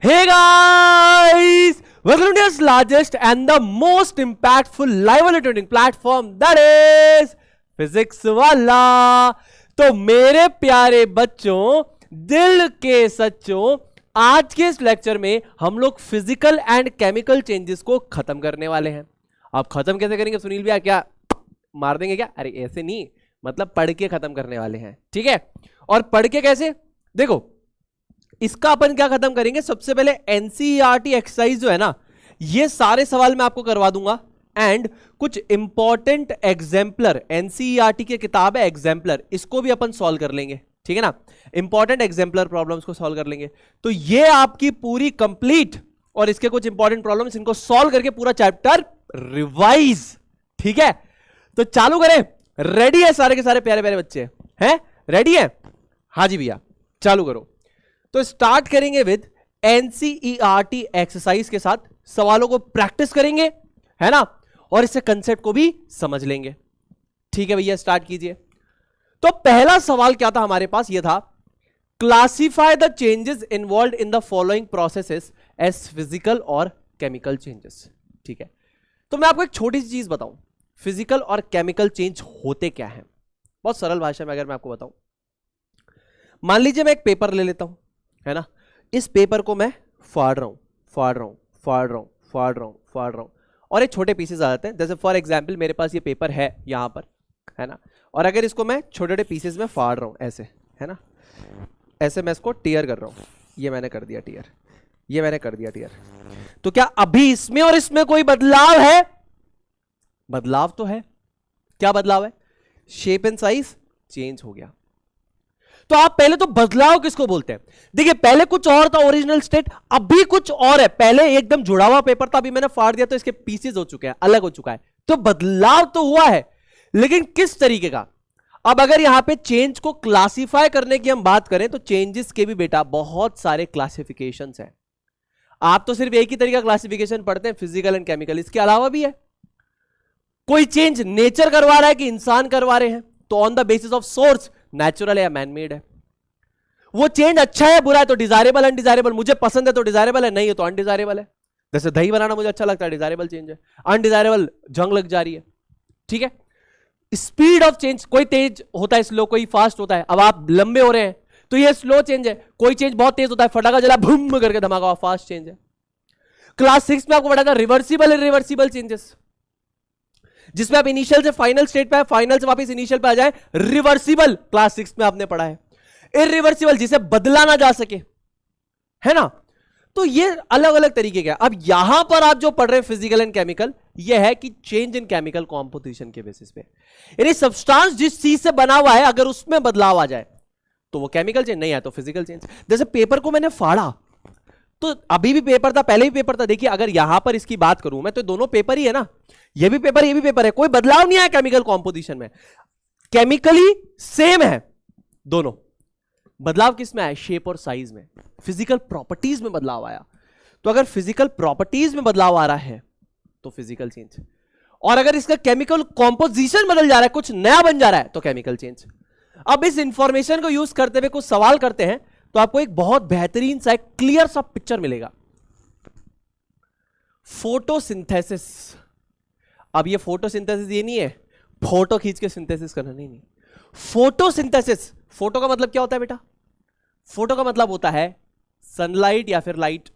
Hey guys, welcome to India's largest and the most impactful live learning platform, that is Physics वाला। तो मेरे प्यारे बच्चों, दिल के सच्चों, आज के इस लेक्चर में हम लोग फिजिकल एंड केमिकल चेंजेस को खत्म करने वाले हैं। आप खत्म कैसे करेंगे सुनील भैया? क्या मार देंगे क्या? अरे ऐसे नहीं, मतलब पढ़ के खत्म करने वाले हैं, ठीक है। और पढ़ के कैसे? देखो, इसका अपन क्या खत्म करेंगे। सबसे पहले एनसीईआरटी एक्सरसाइज जो है ना, ये सारे सवाल मैं आपको करवा दूंगा एंड कुछ इंपॉर्टेंट एग्जाम्पलर, एनसीईआरटी की किताब है एग्जाम्पलर, इसको भी अपन सॉल्व कर लेंगे, ठीक है ना। इंपॉर्टेंट एग्जाम्पलर प्रॉब्लम्स को सॉल्व कर लेंगे। तो ये आपकी पूरी कंप्लीट और इसके कुछ इंपॉर्टेंट प्रॉब्लम्स, इनको सॉल्व करके पूरा चैप्टर रिवाइज, ठीक है। तो चालू करें? रेडी है सारे के सारे प्यारे प्यारे बच्चे हैं? रेडी है? हाँ जी भैया, चालू करो। तो स्टार्ट करेंगे विद एनसीईआरटी एक्सरसाइज के साथ, सवालों को प्रैक्टिस करेंगे, है ना, और इससे कंसेप्ट को भी समझ लेंगे, ठीक है भैया। स्टार्ट कीजिए। तो पहला सवाल क्या था हमारे पास? ये था, classify the changes involve in the following processes as physical और केमिकल चेंजेस, ठीक है। तो मैं आपको एक छोटी सी चीज बताऊं, फिजिकल और केमिकल चेंज होते क्या हैं। बहुत सरल भाषा में अगर मैं आपको बताऊं, मान लीजिए मैं एक पेपर ले लेता हूं, है ना। इस पेपर को मैं फाड़ रहा हूं और ये छोटे पीसेस आ जाते हैं। जैसे फॉर एग्जांपल मेरे पास ये पेपर है यहां पर, है ना, और अगर इसको मैं छोटे छोटे पीसेस में फाड़ रहा हूं ऐसे, है ना, ऐसे मैं इसको टीयर कर रहा हूं, ये मैंने कर दिया टीयर, ये मैंने कर दिया टीयर। तो क्या अभी इसमें और इसमें कोई बदलाव है? बदलाव तो है। क्या बदलाव है? शेप एंड साइज चेंज हो गया। तो आप पहले तो बदलाव किसको बोलते हैं? देखिए, पहले कुछ और था ओरिजिनल स्टेट, अभी कुछ और है। पहले एकदम जुड़ा हुआ पेपर था, अभी मैंने फाड़ दिया तो इसके पीसेस हो चुके हैं, अलग हो चुका है। तो बदलाव तो हुआ है, लेकिन किस तरीके का? अब अगर यहां पे चेंज को क्लासिफाई करने की हम बात करें तो चेंजेस के भी बेटा बहुत सारे क्लासिफिकेशंस हैं। आप तो सिर्फ एक ही तरीका क्लासिफिकेशन पढ़ते हैं, फिजिकल एंड केमिकल, इसके अलावा भी है। कोई चेंज नेचर करवा रहा है कि इंसान करवा रहे हैं, तो on the basis of source natural है या मैनमेड है। वो चेंज अच्छा है बुरा है तो डिजायरेबल अनडिजायरेबल, मुझे पसंद है तो डिजायरेबल है, नहीं है तो अनडिजायरेबल है। जैसे दही बनाना मुझे अच्छा लगता है, डिजायरेबल चेंज है। अनडिजायरेबल जंग लग जा रही है, ठीक है। स्पीड ऑफ चेंज, कोई तेज होता है स्लो, कोई फास्ट होता है। अब आप लंबे हो रहे हैं तो ये स्लो चेंज है, कोई चेंज बहुत तेज होता है, फटाका जला भूम करके धमाका हुआ, फास्ट चेंज है। क्लास 6 में आपको पढ़ा था रिवर्सिबल इरिवर्सिबल चेंजेस, जिसमें आप इनिशियल से फाइनल स्टेट पे, फाइनल से वापस इनिशियल पे आ जाए, रिवर्सिबल क्लास 6 में आपने पढ़ा है। इरिवर्सिबल जिसे बदला ना जा सके, है ना। तो ये अलग अलग तरीके का। अब यहां पर आप जो पढ़ रहे हैं फिजिकल एंड केमिकल, ये है कि चेंज इन केमिकल कॉम्पोजिशन के बेसिस पे, यानी सब्सटेंस जिस चीज से बना हुआ है अगर उसमें बदलाव आ जाए तो वो केमिकल चेंज, नहीं है तो फिजिकल चेंज। जैसे पेपर को मैंने फाड़ा, तो अभी भी पेपर था, पहले भी पेपर था। देखिए, अगर यहां पर इसकी बात करूं मैं, तो दोनों पेपर ही है ना, ये भी पेपर ये भी पेपर है, कोई बदलाव नहीं आया केमिकल कॉम्पोजिशन में, केमिकली सेम है दोनों। बदलाव किस में आया? शेप और साइज में, फिजिकल प्रॉपर्टीज में बदलाव आया। तो अगर फिजिकल प्रॉपर्टीज में बदलाव आ रहा है तो फिजिकल चेंज, और अगर इसका केमिकल कॉम्पोजिशन बदल जा रहा है, कुछ नया बन जा रहा है, तो केमिकल चेंज। अब इस इंफॉर्मेशन को यूज करते हुए कुछ सवाल करते हैं, तो आपको एक बहुत बेहतरीन सा एक क्लियर सा पिक्चर मिलेगा। फोटोसिंथेसिस। अब ये फोटोसिंथेसिस ये नहीं है फोटो खींच के सिंथेसिस करना, नहीं। फोटोसिंथेसिस, फोटो का मतलब क्या होता है बेटा? फोटो का मतलब होता है सनलाइट या फिर लाइट।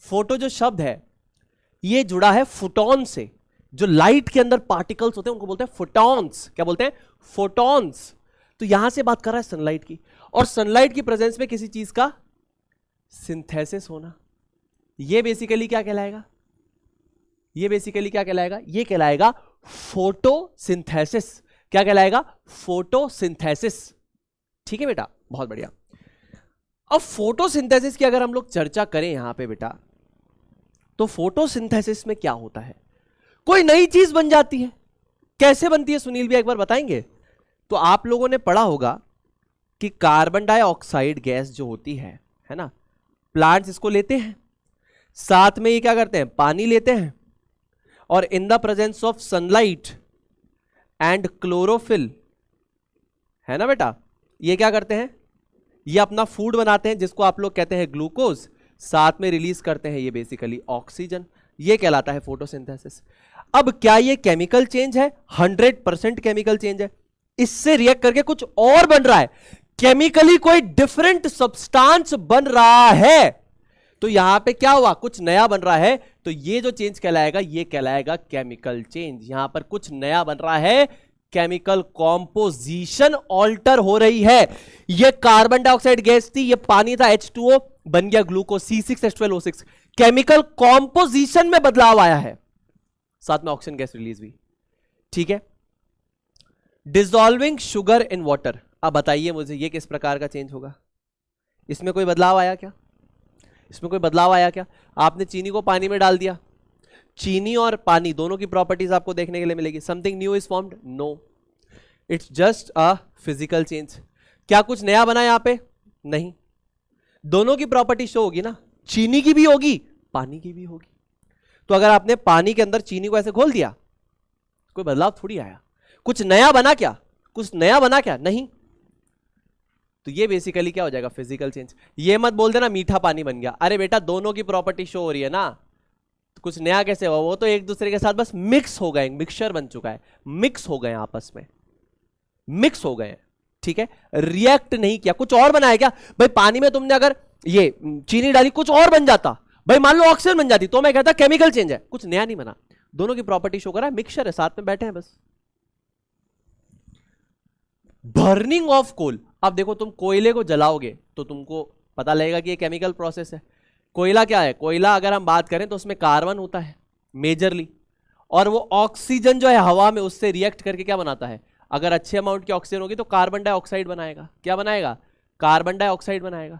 फोटो जो शब्द है ये जुड़ा है फोटॉन से, जो लाइट के अंदर पार्टिकल्स होते हैं उनको बोलते हैं फोटॉन्स। क्या बोलते हैं? फोटॉन्स। तो यहां से बात कर रहा है सनलाइट की, और सनलाइट की प्रेजेंस में किसी चीज का सिंथेसिस होना, ये बेसिकली क्या कहलाएगा? ये बेसिकली क्या कहलाएगा? ये कहलाएगा फोटोसिंथेसिस। क्या कहलाएगा? फोटोसिंथेसिस, ठीक है बेटा, बहुत बढ़िया। अब फोटोसिंथेसिस की अगर हम लोग चर्चा करें यहां पे बेटा, तो फोटोसिंथेसिस में क्या होता है? कोई नई चीज बन जाती है। कैसे बनती है सुनील भी एक बार बताएंगे? तो आप लोगों ने पढ़ा होगा कि कार्बन डाइऑक्साइड गैस जो होती है ना, प्लांट्स इसको लेते हैं, साथ में ये क्या करते हैं? पानी लेते हैं, और in the presence of sunlight and chlorophyll, है ना बेटा, ये क्या करते हैं? ये अपना फूड बनाते हैं जिसको आप लोग कहते हैं ग्लूकोज। साथ में रिलीज करते हैं ये बेसिकली ऑक्सीजन, ये कहलाता है फोटोसिंथेसिस। अब क्या ये केमिकल चेंज है? 100% केमिकल चेंज है। इससे रिएक्ट करके कुछ और बन रहा है, केमिकली कोई डिफरेंट सब्सटेंस बन रहा है। तो यहां पे क्या हुआ? कुछ नया बन रहा है। तो ये जो चेंज कहलाएगा ये कहलाएगा केमिकल चेंज। यहां पर कुछ नया बन रहा है, केमिकल कॉम्पोजिशन ऑल्टर हो रही है। ये कार्बन डाइऑक्साइड गैस थी, ये पानी था H2O, बन गया ग्लूकोज C6H12O6। केमिकल कॉम्पोजिशन में बदलाव आया है, साथ में ऑक्सीजन गैस रिलीज हुई। ठीक है। Dissolving sugar in water. अब बताइए मुझे ये किस प्रकार का चेंज होगा? इसमें कोई बदलाव आया क्या? इसमें कोई बदलाव आया क्या? आपने चीनी को पानी में डाल दिया, चीनी और पानी दोनों की प्रॉपर्टीज आपको देखने के लिए मिलेगी। Something new is formed? No, it's just a physical change. क्या कुछ नया बना यहां पे? नहीं। दोनों की प्रॉपर्टी शो होगी ना, चीनी की भी होगी, पानी की भी होगी। तो अगर आपने पानी के अंदर चीनी को ऐसे घोल दिया, कोई बदलाव थोड़ी आया। कुछ नया बना क्या? कुछ नया बना क्या? नहीं। तो ये बेसिकली क्या हो जाएगा? Physical change. ये मत बोल देना मीठा पानी बन गया। अरे बेटा, दोनों की प्रॉपर्टी शो हो रही है ना, तो कुछ नया कैसे हुआ? वो तो एक दूसरे के साथ बस मिक्स हो गए, मिक्सचर बन चुका है, मिक्स हो गए आपस में, मिक्स हो गए। ठीक है, रिएक्ट नहीं किया, कुछ और बनाया क्या? भाई पानी में तुमने अगर ये चीनी डाली, कुछ और बन जाता, भाई मान लो ऑक्सीजन बन जाती, तो मैं कहता केमिकल चेंज है। कुछ नया नहीं बना, दोनों की प्रॉपर्टी शो कर रहा है, मिक्सचर है, साथ में बैठे हैं बस। Burning of coal. अब देखो, तुम कोयले को जलाओगे तो तुमको पता लगेगा कि ये केमिकल प्रोसेस है। कोयला क्या है? कोयला अगर हम बात करें तो उसमें कार्बन होता है मेजरली, और वो ऑक्सीजन जो है हवा में उससे रिएक्ट करके क्या बनाता है? अगर अच्छे अमाउंट की ऑक्सीजन होगी तो कार्बन डाइऑक्साइड बनाएगा। क्या बनाएगा? कार्बन डाइऑक्साइड बनाएगा।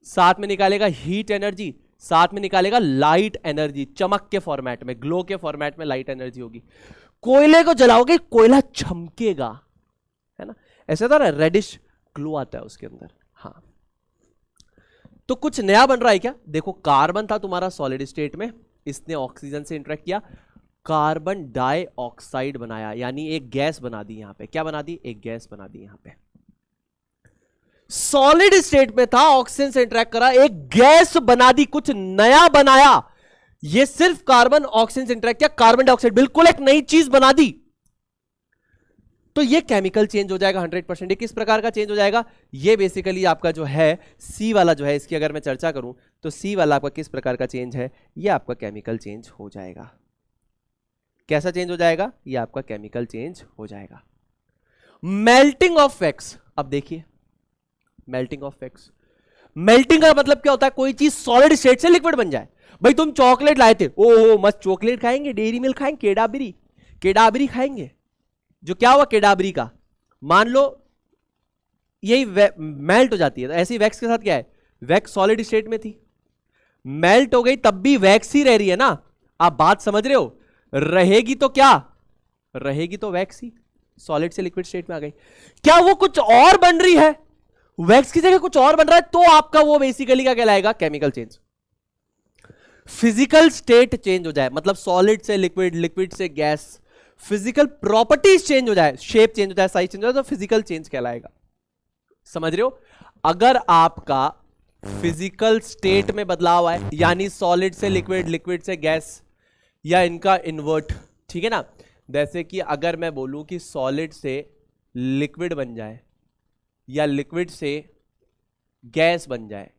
साथ में निकालेगा हीट एनर्जी, साथ में निकालेगा लाइट एनर्जी, चमक के फॉर्मेट में, ग्लो के फॉर्मेट में लाइट एनर्जी होगी। कोयले को जलाओगे, कोयला चमकेगा, है ना, ऐसा था ना, रेडिश ग्लो आता है उसके अंदर। हाँ, तो कुछ नया बन रहा है क्या? देखो, कार्बन था तुम्हारा सॉलिड स्टेट में, इसने ऑक्सीजन से इंटरेक्ट किया, कार्बन डाइऑक्साइड बनाया, यानी एक गैस बना दी। यहां पे क्या बना दी? एक गैस बना दी। यहां पे सॉलिड स्टेट में था, ऑक्सीजन से इंटरेक्ट करा, एक गैस बना दी, कुछ नया बनाया। ये सिर्फ कार्बन ऑक्सीजन से इंटरेक्ट किया, कार्बन डाइऑक्साइड, बिल्कुल एक नई चीज बना दी। तो ये केमिकल चेंज हो जाएगा 100%। ये किस प्रकार का चेंज हो जाएगा? ये बेसिकली आपका जो है सी वाला जो है, इसकी अगर मैं चर्चा करूं तो सी वाला आपका किस प्रकार का चेंज है? ये आपका केमिकल चेंज हो जाएगा। कैसा चेंज हो जाएगा? ये आपका केमिकल चेंज हो जाएगा। Melting of wax. अब देखिए, मेल्टिंग ऑफ वैक्स, मेल्टिंग का मतलब क्या होता है? कोई चीज सॉलिड स्टेट से लिक्विड बन जाए। भाई तुम चॉकलेट लाए थे, ओहो मस्त चॉकलेट खाएंगे, डेयरी मिल्क खाएंगे, केडाबरी, केडाबरी खाएंगे। जो क्या हुआ केडाबरी का, मान लो यही मेल्ट हो जाती है, तो ऐसी वैक्स के साथ क्या है? वैक्स सॉलिड स्टेट में थी, मेल्ट हो गई, तब भी वैक्स ही रह रही है ना। आप बात समझ रहे हो? रहेगी तो क्या रहेगी? तो वैक्स ही, सॉलिड से लिक्विड स्टेट में आ गई। क्या वो कुछ और बन रही है? वैक्स की जगह कुछ और बन रहा है, तो आपका वो बेसिकली क्या कहलाएगा? Chemical change. Physical state change हो जाए, मतलब सॉलिड से लिक्विड, लिक्विड से गैस, फिजिकल प्रॉपर्टीज चेंज हो जाए, शेप चेंज हो जाए, साइज चेंज हो जाए, तो फिजिकल चेंज कहलाएगा। समझ रहे हो? अगर आपका फिजिकल स्टेट में बदलाव आए, यानी सॉलिड से लिक्विड, लिक्विड से गैस, या इनका इन्वर्ट, ठीक है ना, जैसे कि अगर मैं बोलूं कि सॉलिड से लिक्विड बन जाए, या लिक्विड से गैस बन जाए,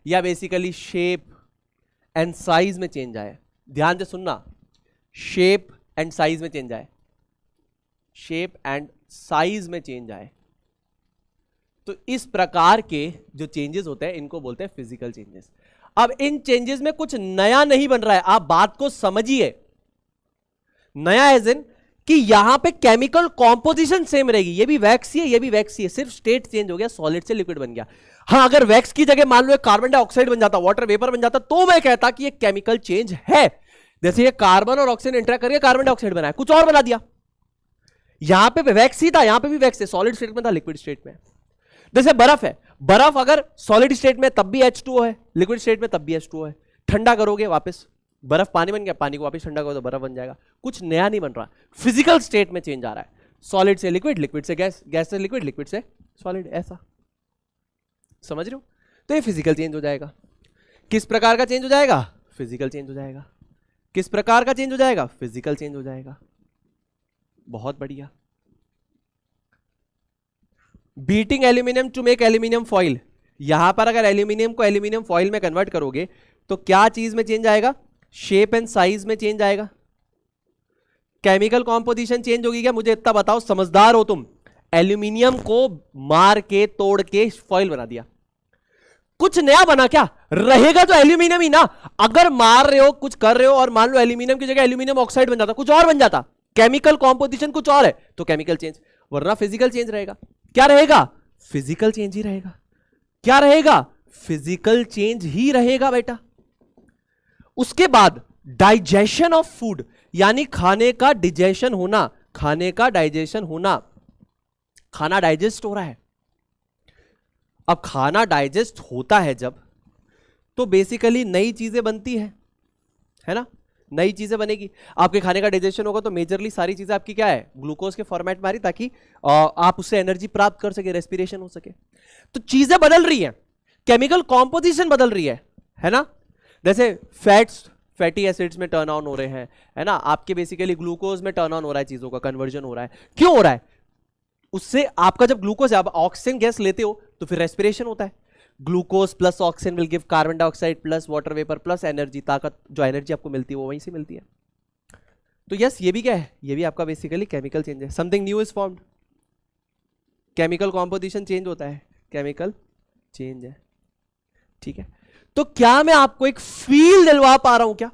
या बेसिकली शेप एंड साइज में चेंज आए। ध्यान से सुनना, शेप एंड साइज में चेंज आए, शेप एंड साइज में चेंज आए, तो इस प्रकार के जो चेंजेस होते हैं इनको बोलते हैं फिजिकल चेंजेस। अब इन चेंजेस में कुछ नया नहीं बन रहा है, आप बात को समझिए। नया एज इन कि यहां पे केमिकल कॉम्पोजिशन सेम रहेगी, ये भी वैक्स ही है, ये भी वैक्स ही है, सिर्फ स्टेट चेंज हो गया, सॉलिड से लिक्विड बन गया। हाँ, अगर वैक्स की जगह मान लो कार्बन डाइऑक्साइड बन जाता, वाटर वेपर बन जाता, तो मैं कहता कि ये केमिकल चेंज है। जैसे ये कार्बन और ऑक्सीजन इंटरेक्ट करके कार्बन डाइऑक्साइड बनाया, कुछ और बना दिया। यहां पे वैक्स ही था, यहां पे भी वैक्स है, सॉलिड स्टेट में था, लिक्विड स्टेट में। जैसे बर्फ है, बर्फ अगर सॉलिड स्टेट में तब भी H2O है, लिक्विड स्टेट में तब भी H2O है। ठंडा करोगे वापस बर्फ पानी बन गया, पानी को वापस ठंडा करो तो बर्फ बन जाएगा। कुछ नया नहीं बन रहा, फिजिकल स्टेट में चेंज आ रहा है, सॉलिड से लिक्विड, लिक्विड से गैस, गैस से लिक्विड, लिक्विड से सॉलिड, ऐसा। समझ रहे हो? तो ये फिजिकल चेंज हो जाएगा। किस प्रकार का चेंज हो जाएगा? फिजिकल चेंज हो जाएगा। किस प्रकार का चेंज हो जाएगा? फिजिकल चेंज हो जाएगा। बहुत बढ़िया। Beating aluminium to make aluminium foil, यहां पर अगर एल्यूमिनियम को एल्यूमिनियम फॉइल में कन्वर्ट करोगे तो क्या चीज में चेंज आएगा? शेप एंड साइज में चेंज आएगा। केमिकल कॉम्पोजिशन चेंज होगी क्या? मुझे इतना बताओ, समझदार हो तुम। एल्यूमिनियम को मार के तोड़ के फॉइल बना दिया, कुछ नया बना क्या? रहेगा तो एल्यूमिनियम ही ना। अगर मार रहे हो, कुछ कर रहे हो और मान लो एल्यूमिनियम की जगह एल्यूमिनियम ऑक्साइड बन जाता, कुछ और बन जाता, केमिकल कॉम्पोजिशन कुछ और है, तो केमिकल चेंज, वरना फिजिकल चेंज रहेगा। क्या रहेगा? फिजिकल चेंज ही रहेगा। क्या रहेगा? फिजिकल चेंज ही रहेगा बेटा। उसके बाद डाइजेशन ऑफ फूड, यानी खाने का डिजेशन होना, खाने का डाइजेशन होना, खाना डाइजेस्ट हो रहा है। अब खाना डाइजेस्ट होता है जब, तो बेसिकली नई चीजें बनती है ना, नई चीजें बनेगी। आपके खाने का डाइजेशन होगा तो मेजरली सारी चीजें आपकी क्या है? ग्लूकोज के फॉर्मेट में आ रही, ताकि आप उससे एनर्जी प्राप्त कर सके, रेस्पिरेशन हो सके। तो चीजें बदल रही हैं, केमिकल कॉम्पोजिशन बदल रही है ना। जैसे फैट्स फैटी एसिड्स में टर्न ऑन हो रहे हैं, है ना, आपके बेसिकली ग्लूकोज में टर्न ऑन हो रहा है, चीजों का कन्वर्जन हो रहा है। क्यों हो रहा है? उससे आपका जब ग्लूकोज, आप ऑक्सीजन गैस लेते हो तो फिर रेस्पिरेशन होता है। Glucose plus oxygen will give carbon dioxide plus water vapour plus energy, ताकत, जो एनर्जी आपको मिलती है वो वहीं से मिलती है। तो यस, ये भी क्या है? ये भी आपका बेसिकली केमिकल चेंज है। Something new is formed, chemical composition change होता है, केमिकल चेंज है। ठीक है, तो क्या मैं आपको एक फील दिलवा पा रहा हूं क्या?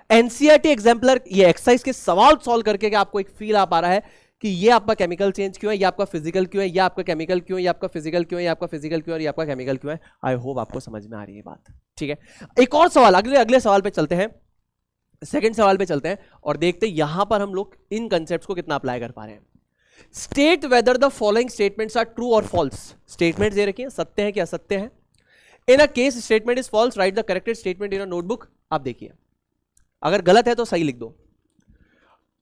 एनसीईआरटी एग्जाम्पलर ये एक्सरसाइज के सवाल सॉल्व करके क्या आपको एक फील आ पा रहा है कि ये आपका केमिकल चेंज क्यों है, ये आपका फिजिकल क्यों है, ये आपका केमिकल क्यों है, ये आपका फिजिकल क्यों है, ये आपका फिजिकल क्यों है, ये आपका केमिकल क्यों है? आई होप आपको समझ में आ रही है बात। ठीक है, एक और सवाल, अगले सवाल पे चलते हैं, सेकंड सवाल पे चलते हैं और देखते हैं यहां पर हम लोग इन कंसेप्ट्स को कितना अप्लाई कर पा रहे हैं। State whether the following statements are true और फॉल्स। स्टेटमेंट्स दे रखी हैं, सत्य है कि असत्य है। In a case statement is false, write the corrected statement in a notebook. आप देखिए, अगर गलत है तो सही लिख दो।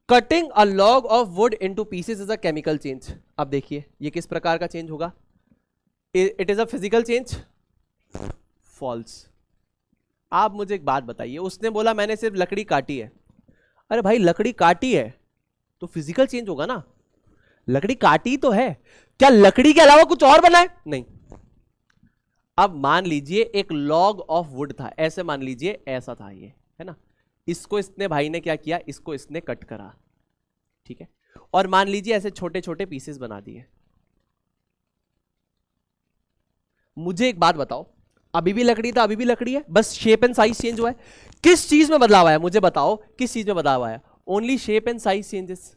Cutting a log of wood into pieces is a chemical change. अब देखिए ये किस प्रकार का चेंज होगा? It is a physical change, false. आप मुझे एक बात बताइए, उसने बोला मैंने सिर्फ लकड़ी काटी है। अरे भाई लकड़ी काटी है तो फिजिकल चेंज होगा ना, लकड़ी काटी तो है, क्या लकड़ी के अलावा कुछ और बना है? नहीं। अब मान लीजिए एक लॉग ऑफ वुड था, ऐसे मान लीजिए ऐसा था ये, है ना, इसको इसने भाई ने क्या किया, इसको इसने कट करा, ठीक है, और मान लीजिए ऐसे छोटे छोटे पीसेस बना दिए। मुझे एक बात बताओ, अभी भी लकड़ी था, अभी भी लकड़ी है, बस शेप एंड साइज चेंज हुआ है। किस चीज में बदलाव आया? मुझे बताओ किस चीज में बदलाव आया? Only shape and size changes.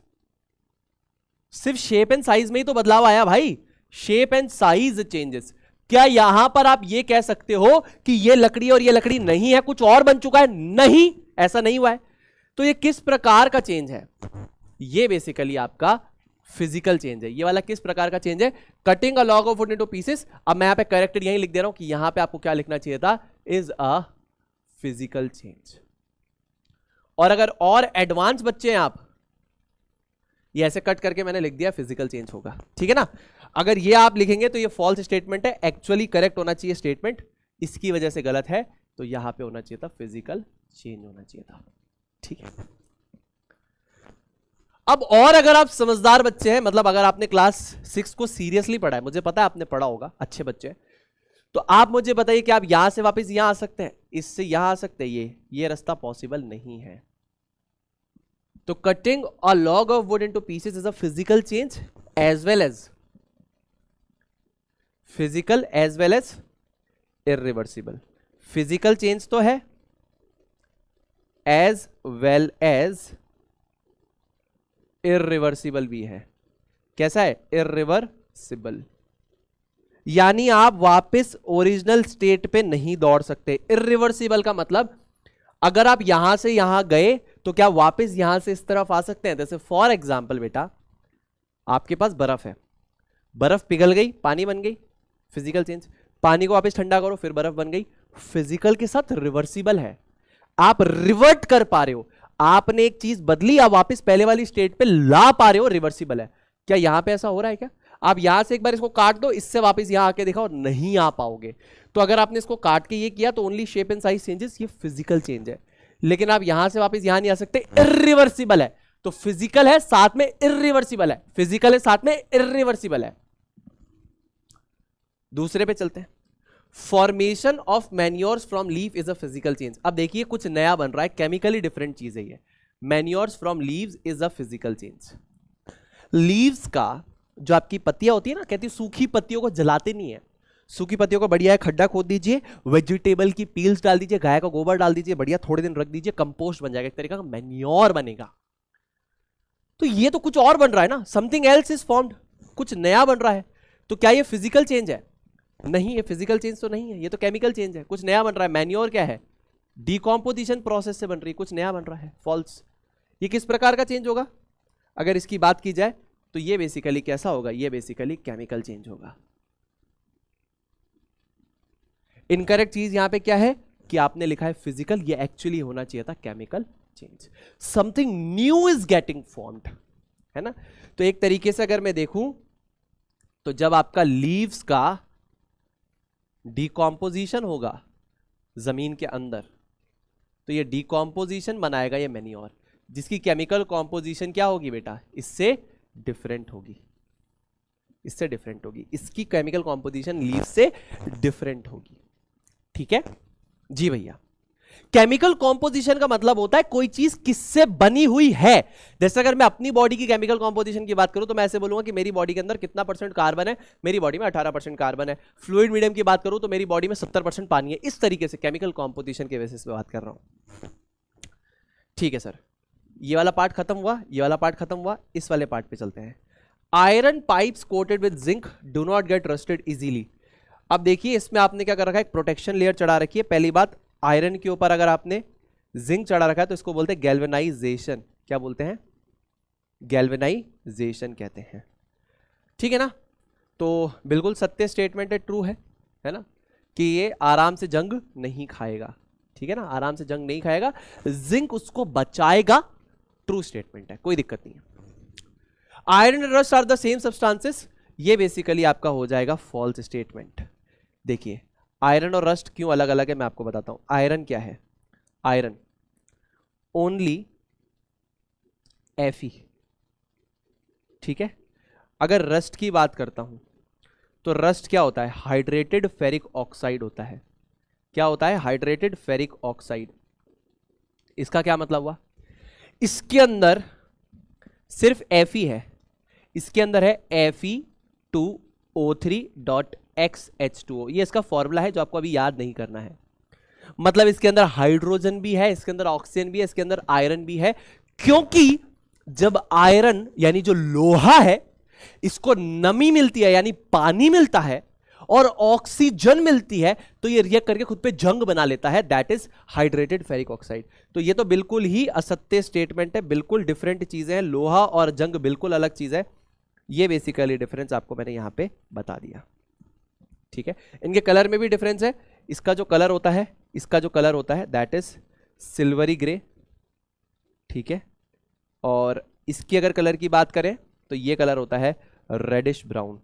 सिर्फ शेप एंड साइज में ही तो बदलाव आया भाई, शेप एंड साइज चेंजेस। क्या यहां पर आप ये कह सकते हो कि ये लकड़ी और ये लकड़ी नहीं है, कुछ और बन चुका है? नहीं, ऐसा नहीं हुआ है। तो ये किस प्रकार का चेंज है? ये बेसिकली आपका फिजिकल चेंज है। ये वाला किस प्रकार का चेंज है? Cutting a log of wood into pieces. अब मैं यहां पे करेक्टेड यही लिख दे रहा हूं कि यहां पे आपको क्या लिखना चाहिए था, इज अ फिजिकल चेंज। और अगर और एडवांस बच्चे हैं आप, ये ऐसे कट करके मैंने लिख दिया फिजिकल चेंज होगा, ठीक है ना। अगर ये आप लिखेंगे तो ये फॉल्स स्टेटमेंट है, एक्चुअली करेक्ट होना चाहिए स्टेटमेंट, इसकी वजह से गलत है, तो यहां पे होना चाहिए था फिजिकल चेंज होना चाहिए था, ठीक है। अब और अगर आप समझदार बच्चे हैं, मतलब अगर आपने क्लास 6 को सीरियसली पढ़ा है, मुझे पता है आपने पढ़ा होगा, अच्छे बच्चे हैं, तो आप मुझे बताइए कि आप यहां से वापस यहां आ सकते हैं, इससे यहां आ सकते हैं, ये रास्ता पॉसिबल नहीं है। तो cutting a log of wood into pieces is a physical change as well as irreversible. Physical change तो है एज वेल एज इरिवर्सिबल भी है। कैसा है? इरिवर्सिबल, यानी आप वापस ओरिजिनल स्टेट पे नहीं दौड़ सकते। इरिवर्सिबल का मतलब अगर आप यहां से यहां गए तो क्या वापस यहां से इस तरफ आ सकते हैं? जैसे फॉर एग्जाम्पल बेटा, आपके पास बर्फ है, बर्फ पिघल गई, पानी बन गई, फिजिकल चेंज। पानी को वापस ठंडा करो, फिर बर्फ बन गई, फिजिकल के साथ रिवर्सिबल है, आप रिवर्ट कर पा रहे हो, आपने एक चीज बदली, आप वापस पहले वाली स्टेट पे ला पा रहे हो, रिवर्सिबल है। क्या यहां पे ऐसा हो रहा है क्या? आप यहां से एक बार इसको काट दो, इससे वापस यहां आके दिखाओ, नहीं आ पाओगे। तो अगर आपने इसको काट के ये किया तो only shape and size changes, ये फिजिकल चेंज है। लेकिन आप यहां से वापस यहां नहीं आ सकते, इरिवर्सिबल है। तो फिजिकल है साथ में इरिवर्सिबल है, फिजिकल है साथ में इरिवर्सिबल है। दूसरे पे चलते हैं। Formation of manures from leaf is a physical change. अब देखिए कुछ नया बन रहा है, केमिकली डिफरेंट चीज है ये। Manures from leaves is a physical change. Leaves का जो आपकी पत्तियां होती है ना, कहती है सूखी पत्तियों को जलाते नहीं है। सूखी पत्तियों को बढ़िया है खड्डा खोद दीजिए, वेजिटेबल की पील्स डाल दीजिए, गाय का गोबर डाल दीजिए, बढ़िया थोड़े दिन रख दीजिए, कंपोस्ट बन जाएगा, एक तरीका का मैन्योर बनेगा। तो ये तो कुछ और बन रहा है ना, समथिंग एल्स इज फॉर्म्ड, कुछ नया बन रहा है। तो क्या ये फिजिकल चेंज है? नहीं, ये फिजिकल चेंज तो नहीं है, ये तो केमिकल चेंज है। कुछ नया बन रहा है। मैन्योर क्या है? डिकॉम्पोजिशन प्रोसेस से बन रही है, कुछ नया बन रहा है। फॉल्स। ये किस प्रकार का चेंज होगा? अगर इसकी बात की जाए तो ये बेसिकली कैसा होगा? ये बेसिकली केमिकल चेंज होगा। इनकरेक्ट चीज यहां पे क्या है कि आपने लिखा है फिजिकल, ये एक्चुअली होना चाहिए था chemical change. Something new is getting formed, है ना। तो एक तरीके से अगर मैं देखूं तो जब आपका लीव्स का डिकॉम्पोजिशन होगा जमीन के अंदर, तो ये डिकॉम्पोजिशन बनाएगा ये मैन्योर, जिसकी केमिकल कॉम्पोजिशन क्या होगी बेटा? इससे डिफरेंट होगी, इससे डिफरेंट होगी। इसकी केमिकल कॉम्पोजिशन लीव से डिफरेंट होगी। ठीक है जी भैया। केमिकल कॉम्पोजिशन का मतलब होता है कोई चीज किससे बनी हुई है। जैसे अगर मैं अपनी बॉडी की केमिकल कॉम्पोजिशन की बात करूं तो मैं ऐसे बोलूंगा कि मेरी बॉडी के अंदर कितना परसेंट कार्बन है? मेरी बॉडी में 18% कार्बन है। फ्लूइड मीडियम की बात करूं तो मेरी बॉडी में 70% पानी है। इस तरीके से केमिकल कॉम्पोजिशन के बेसिस पे बात कर रहा हूं। ठीक है सर, ये वाला पार्ट खत्म हुआ, ये वाला पार्ट खत्म हुआ। इस वाले पार्ट पे चलते हैं। Iron pipes coated with zinc do not get rusted easily. अब देखिए इसमें आपने क्या कर रखा है? एक प्रोटेक्शन लेयर चढ़ा रखी है। पहली बात, आयरन के ऊपर अगर आपने जिंक चढ़ा रखा है तो इसको बोलते हैं गैल्वेनाइजेशन। क्या बोलते हैं? गैल्वेनाइजेशन कहते हैं। ठीक है ना। तो बिल्कुल सत्य स्टेटमेंट है, ट्रू है ना, कि ये आराम से जंग नहीं खाएगा। ठीक है ना, आराम से जंग नहीं खाएगा, जिंक उसको बचाएगा। ट्रू स्टेटमेंट है, कोई दिक्कत नहीं है। Iron and rust are the same substances, ये बेसिकली आपका हो जाएगा फॉल्स स्टेटमेंट। देखिए आयरन और रस्ट क्यों अलग अलग है मैं आपको बताता हूं। आयरन क्या है? Iron only Fe। ठीक है। अगर रस्ट की बात करता हूं तो रस्ट क्या होता है? हाइड्रेटेड फेरिक ऑक्साइड होता है। क्या होता है? Hydrated ferric oxide. इसका क्या मतलब हुआ? इसके अंदर सिर्फ Fe है, इसके अंदर है Fe2O3.XH2O। ये इसका फॉर्मूला है जो आपको अभी याद नहीं करना है। मतलब इसके अंदर हाइड्रोजन भी है, इसके अंदर ऑक्सीजन भी है, इसके अंदर आयरन भी है। क्योंकि जब आयरन यानी जो लोहा है इसको नमी मिलती है यानी पानी मिलता है और ऑक्सीजन मिलती है तो ये रिएक्ट करके खुद पे जंग बना लेता है, that is hydrated ferric oxide. तो ये तो बिल्कुल ही असत्य स्टेटमेंट है, बिल्कुल डिफरेंट चीजें हैं। लोहा और जंग बिल्कुल अलग चीज है। ये बेसिकली डिफरेंस आपको मैंने यहां पे बता दिया। ठीक है। इनके कलर में भी डिफरेंस है। इसका जो कलर होता है, इसका जो कलर होता है दैट इज सिल्वरी ग्रे। ठीक है। और इसकी अगर कलर की बात करें तो ये कलर होता है रेडिश ब्राउन।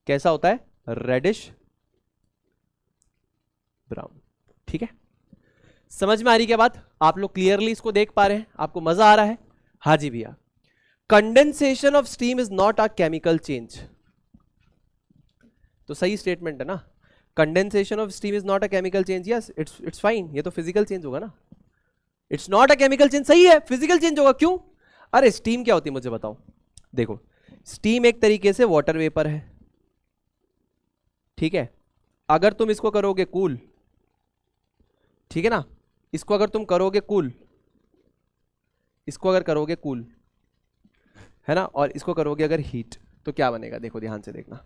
कैसा होता है? Reddish brown. ठीक है। समझ में आ रही क्या बात? आप लोग क्लियरली इसको देख पा रहे हैं? आपको मजा आ रहा है? हाँ जी भैया। Condensation of steam is not a chemical change. तो सही स्टेटमेंट है ना। Condensation of steam is not a chemical change. Yes, it's fine. ये तो फिजिकल चेंज होगा ना। It's not a chemical change, सही है, फिजिकल चेंज होगा। क्यों? अरे स्टीम क्या होती है मुझे बताओ। देखो स्टीम एक तरीके से वाटर वेपर है। ठीक है। अगर तुम इसको करोगे कूल, ठीक है ना, इसको अगर तुम करोगे कूल, इसको अगर करोगे कूल, है ना, और इसको करोगे अगर हीट, तो क्या बनेगा? देखो ध्यान से देखना।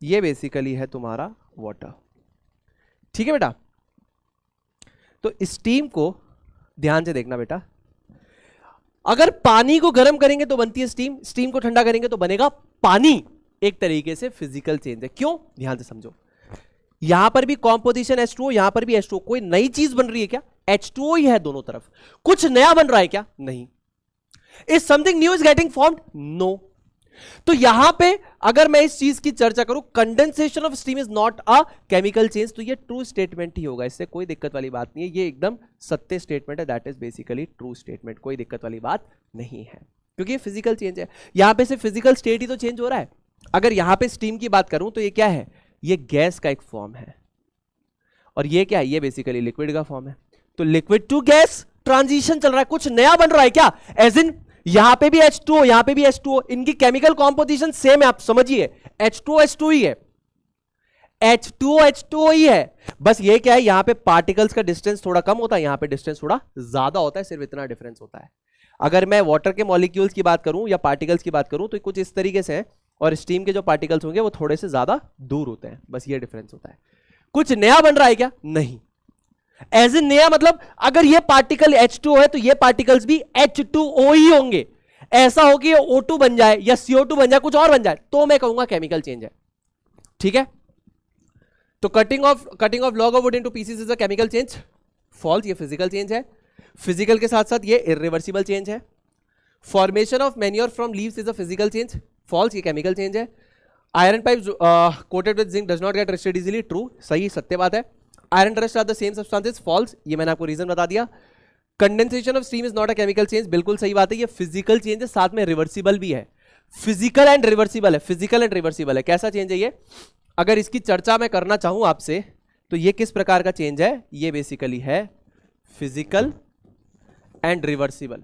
ये बेसिकली है तुम्हारा वाटर। ठीक है बेटा। तो स्टीम को ध्यान से देखना बेटा। अगर पानी को गर्म करेंगे तो बनती है स्टीम, स्टीम को ठंडा करेंगे तो बनेगा पानी। एक तरीके से फिजिकल चेंज है। क्यों? ध्यान से समझो। यहां पर भी कॉम्पोजिशन H2O, यहां पर भी H2O। कोई नई चीज बन रही है क्या? H2O ही है दोनों तरफ। कुछ नया बन रहा है क्या? नहीं। Is something new is getting formed? No. तो यहां पे अगर मैं इस चीज की चर्चा करूं, condensation of steam is not a chemical change, तो ये ट्रू स्टेटमेंट ही होगा, इससे कोई दिक्कत वाली बात नहीं है, ये एकदम सत्य स्टेटमेंट है, that is basically true statement, कोई दिक्कत वाली बात नहीं है, क्योंकि ये फिजिकल चेंज है। यहां पे सिर्फ फिजिकल स्टेट ही तो चेंज हो रहा है। अगर यहां पे स्टीम की बात करूं तो ये क्या है, ये गैस का एक फॉर्म है, और ये क्या है, ये बेसिकली लिक्विड का फॉर्म है। तो लिक्विड टू गैस ट्रांजिशन चल रहा है, कुछ नया बन रहा है क्या, एज इन यहां पे भी H2O, यहां पे भी H2O, इनकी केमिकल कॉम्पोजिशन सेम है, आप समझिए H2O H2O ही है, H2O H2O ही है, बस ये क्या है, यहां पे पार्टिकल्स का डिस्टेंस थोड़ा कम होता है, यहां पे डिस्टेंस थोड़ा ज्यादा होता है, सिर्फ इतना डिफरेंस होता है। अगर मैं वाटर के मॉलिक्यूल्स की बात करूं या पार्टिकल्स की बात करूं तो कुछ इस तरीके से है, और स्टीम के जो पार्टिकल्स होंगे वो थोड़े से ज्यादा दूर होते हैं, बस ये डिफरेंस होता है। कुछ नया बन रहा है क्या, नहीं। एज इन नया मतलब अगर ये पार्टिकल H2O है तो ये पार्टिकल्स भी H2O ही होंगे, ऐसा हो कि ये O2 बन जाए या CO2 बन जाए, कुछ और बन जाए, तो मैं कहूंगा केमिकल चेंज है, ठीक है। तो cutting of log of wood into pieces is a chemical change, false, ये फिजिकल चेंज है। फिजिकल के साथ साथ ये इरिवर्सिबल चेंज है। Formation of manure from leaves is a physical change, false, ये केमिकल चेंज है। Iron pipe coated with zinc does not get rusted easily, true, सही, सत्य बात है। Iron rust are the same substances, false, ये मैंने आपको रीजन बता दिया। Condensation of steam is not a chemical change, बिल्कुल सही बात है, ये फिजिकल चेंज है, साथ में रिवर्सिबल भी है, फिजिकल एंड रिवर्सिबल है, फिजिकल एंड रिवर्सिबल है। कैसा चेंज है ये, अगर इसकी चर्चा मैं करना चाहूं आपसे तो ये किस प्रकार का चेंज है, ये बेसिकली है फिजिकल एंड रिवर्सिबल।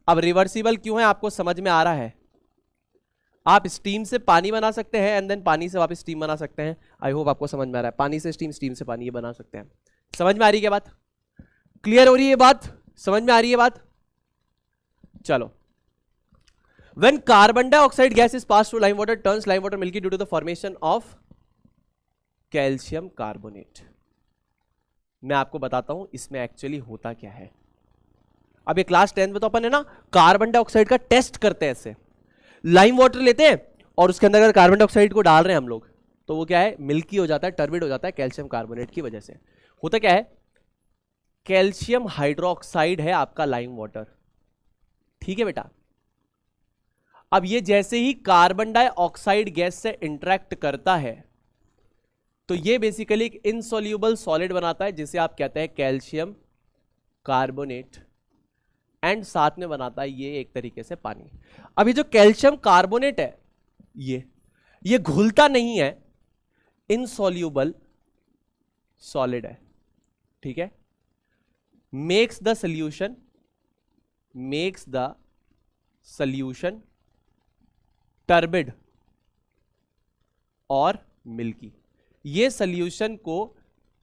अब रिवर्सिबल क्यों है आपको समझ में आ रहा है, आप स्टीम से पानी बना सकते हैं एंड देन पानी से वापस स्टीम बना सकते हैं, आई होप आपको समझ में आ रहा है, पानी से स्टीम, स्टीम से पानी, ये बना सकते हैं। समझ में आ रही है क्या बात, क्लियर हो रही है ये बात, समझ में आ रही है बात, चलो। When carbon dioxide gas is passed through lime water, turns lime water milky due to the formation of calcium carbonate। मैं आपको बताता हूं इसमें एक्चुअली होता क्या है। अब ये क्लास 10 में तो अपन है ना कार्बन डाइऑक्साइड का टेस्ट करते हैं, ऐसे लाइम वाटर लेते हैं और उसके अंदर अगर कार्बन डाइऑक्साइड को डाल रहे हैं हम लोग तो वो क्या है, मिल्की हो जाता है, टर्बिड हो जाता है कैल्शियम कार्बोनेट की वजह से। होता क्या है, कैल्शियम हाइड्रोक्साइड है आपका लाइम वाटर, ठीक है बेटा। अब ये जैसे ही कार्बन डाइऑक्साइड गैस से इंटरेक्ट करता है तो ये बेसिकली एक इनसॉल्यूबल सॉलिड बनाता है जिसे आप कहते हैं कैल्शियम कार्बोनेट, एंड साथ में बनाता है ये एक तरीके से पानी। अब ये जो कैल्शियम कार्बोनेट है ये घुलता नहीं है, इनसॉल्यूबल सॉलिड है, ठीक है। मेक्स द सॉल्यूशन टर्बिड और मिल्की, ये सॉल्यूशन को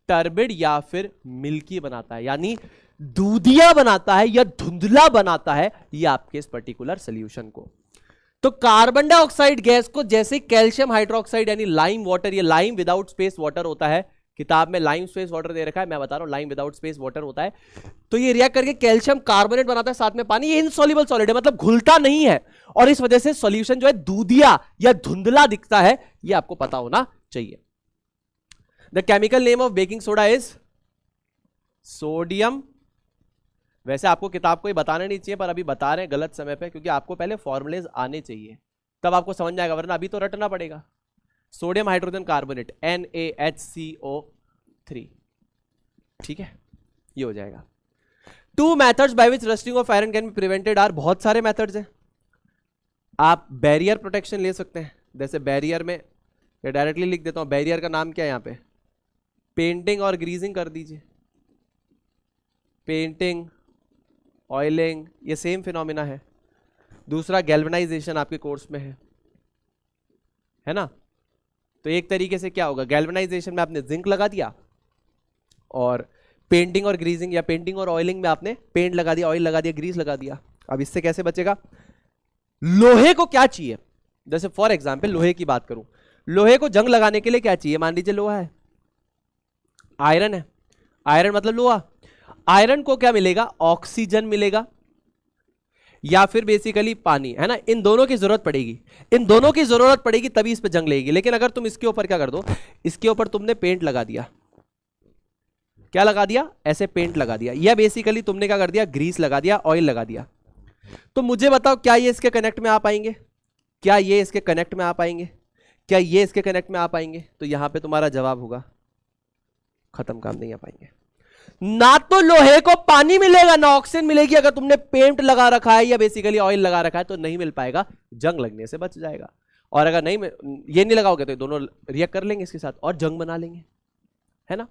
टर्बिड या फिर मिल्की बनाता है, यानी दूधिया बनाता है या धुंधला बनाता है ये आपके इस पर्टिकुलर सॉल्यूशन को। तो कार्बन डाइऑक्साइड गैस को जैसे कैल्शियम हाइड्रोक्साइड यानी लाइम वाटर, ये लाइम विदाउट स्पेस वाटर होता है, किताब में लाइम स्पेस वाटर दे रखा है, मैं बता रहा हूं लाइम विदाउट स्पेस वाटर होता है, तो ये रिएक्ट करके कैल्शियम कार्बोनेट बनाता है साथ में पानी, ये इनसॉल्युबल सॉलिड है, मतलब घुलता नहीं है, और इस वजह से सॉल्यूशन जो है दूधिया या धुंधला दिखता है, ये आपको पता होना चाहिए। The chemical name of baking soda is sodium. वैसे आपको किताब को ही बताना नहीं चाहिए पर अभी बता रहे हैं गलत समय पे, क्योंकि आपको पहले फॉर्मूलेज आने चाहिए तब आपको समझ में आएगा, वरना अभी तो रटना पड़ेगा। सोडियम हाइड्रोजन कार्बोनेट NaHCO3, ठीक है, ये हो जाएगा। 2 methods by which rusting of iron can be prevented are, बहुत सारे मेथड्स हैं। आप बैरियर प्रोटेक्शन ले सकते हैं, जैसे बैरियर में डायरेक्टली लिख देता हूं, बैरियर का नाम क्या है यहाँ पे, पेंटिंग और ग्रीजिंग कर दीजिए। पेंटिंग, ऑयलिंग, ये सेम फिनोमिना है। दूसरा गैल्वेनाइजेशन आपके कोर्स में है ना, तो एक तरीके से क्या होगा, गैल्वेनाइजेशन में आपने जिंक लगा दिया और पेंटिंग और ग्रीजिंग या पेंटिंग और ऑयलिंग में आपने पेंट लगा दिया, ऑयल लगा दिया, ग्रीस लगा दिया। अब इससे कैसे बचेगा, लोहे को क्या चाहिए, जैसे फॉर एग्जांपल लोहे की बात करूं, लोहे को जंग लगाने के लिए क्या चाहिए, मान लीजिए लोहा है, आयरन है, आयरन मतलब लोहा, आयरन को क्या मिलेगा, ऑक्सीजन मिलेगा या फिर बेसिकली पानी, है ना। इन दोनों की जरूरत पड़ेगी, इन दोनों की जरूरत पड़ेगी तभी इस पे जंग लगेगी। लेकिन अगर तुम इसके ऊपर क्या कर दो, इसके ऊपर तुमने पेंट लगा दिया, क्या लगा दिया, ऐसे पेंट लगा दिया, या बेसिकली तुमने क्या कर दिया, ग्रीस लगा दिया, ऑयल लगा दिया, तो मुझे बताओ क्या ये इसके कनेक्ट में आ पाएंगे, क्या ये इसके कनेक्ट में आ पाएंगे? क्या ये इसके कनेक्ट में आ पाएंगे? तो यहां पे तुम्हारा जवाब होगा खत्म, काम नहीं आ पाएंगे। ना तो लोहे को पानी मिलेगा ना ऑक्सीजन मिलेगी। अगर तुमने पेंट लगा रखा है या बेसिकली ऑयल लगा रखा है तो नहीं मिल पाएगा, जंग लगने से बच जाएगा। और अगर नहीं ये नहीं लगाओगे तो दोनों रिएक्ट कर लेंगे इसके साथ और जंग बना लेंगे, है ना।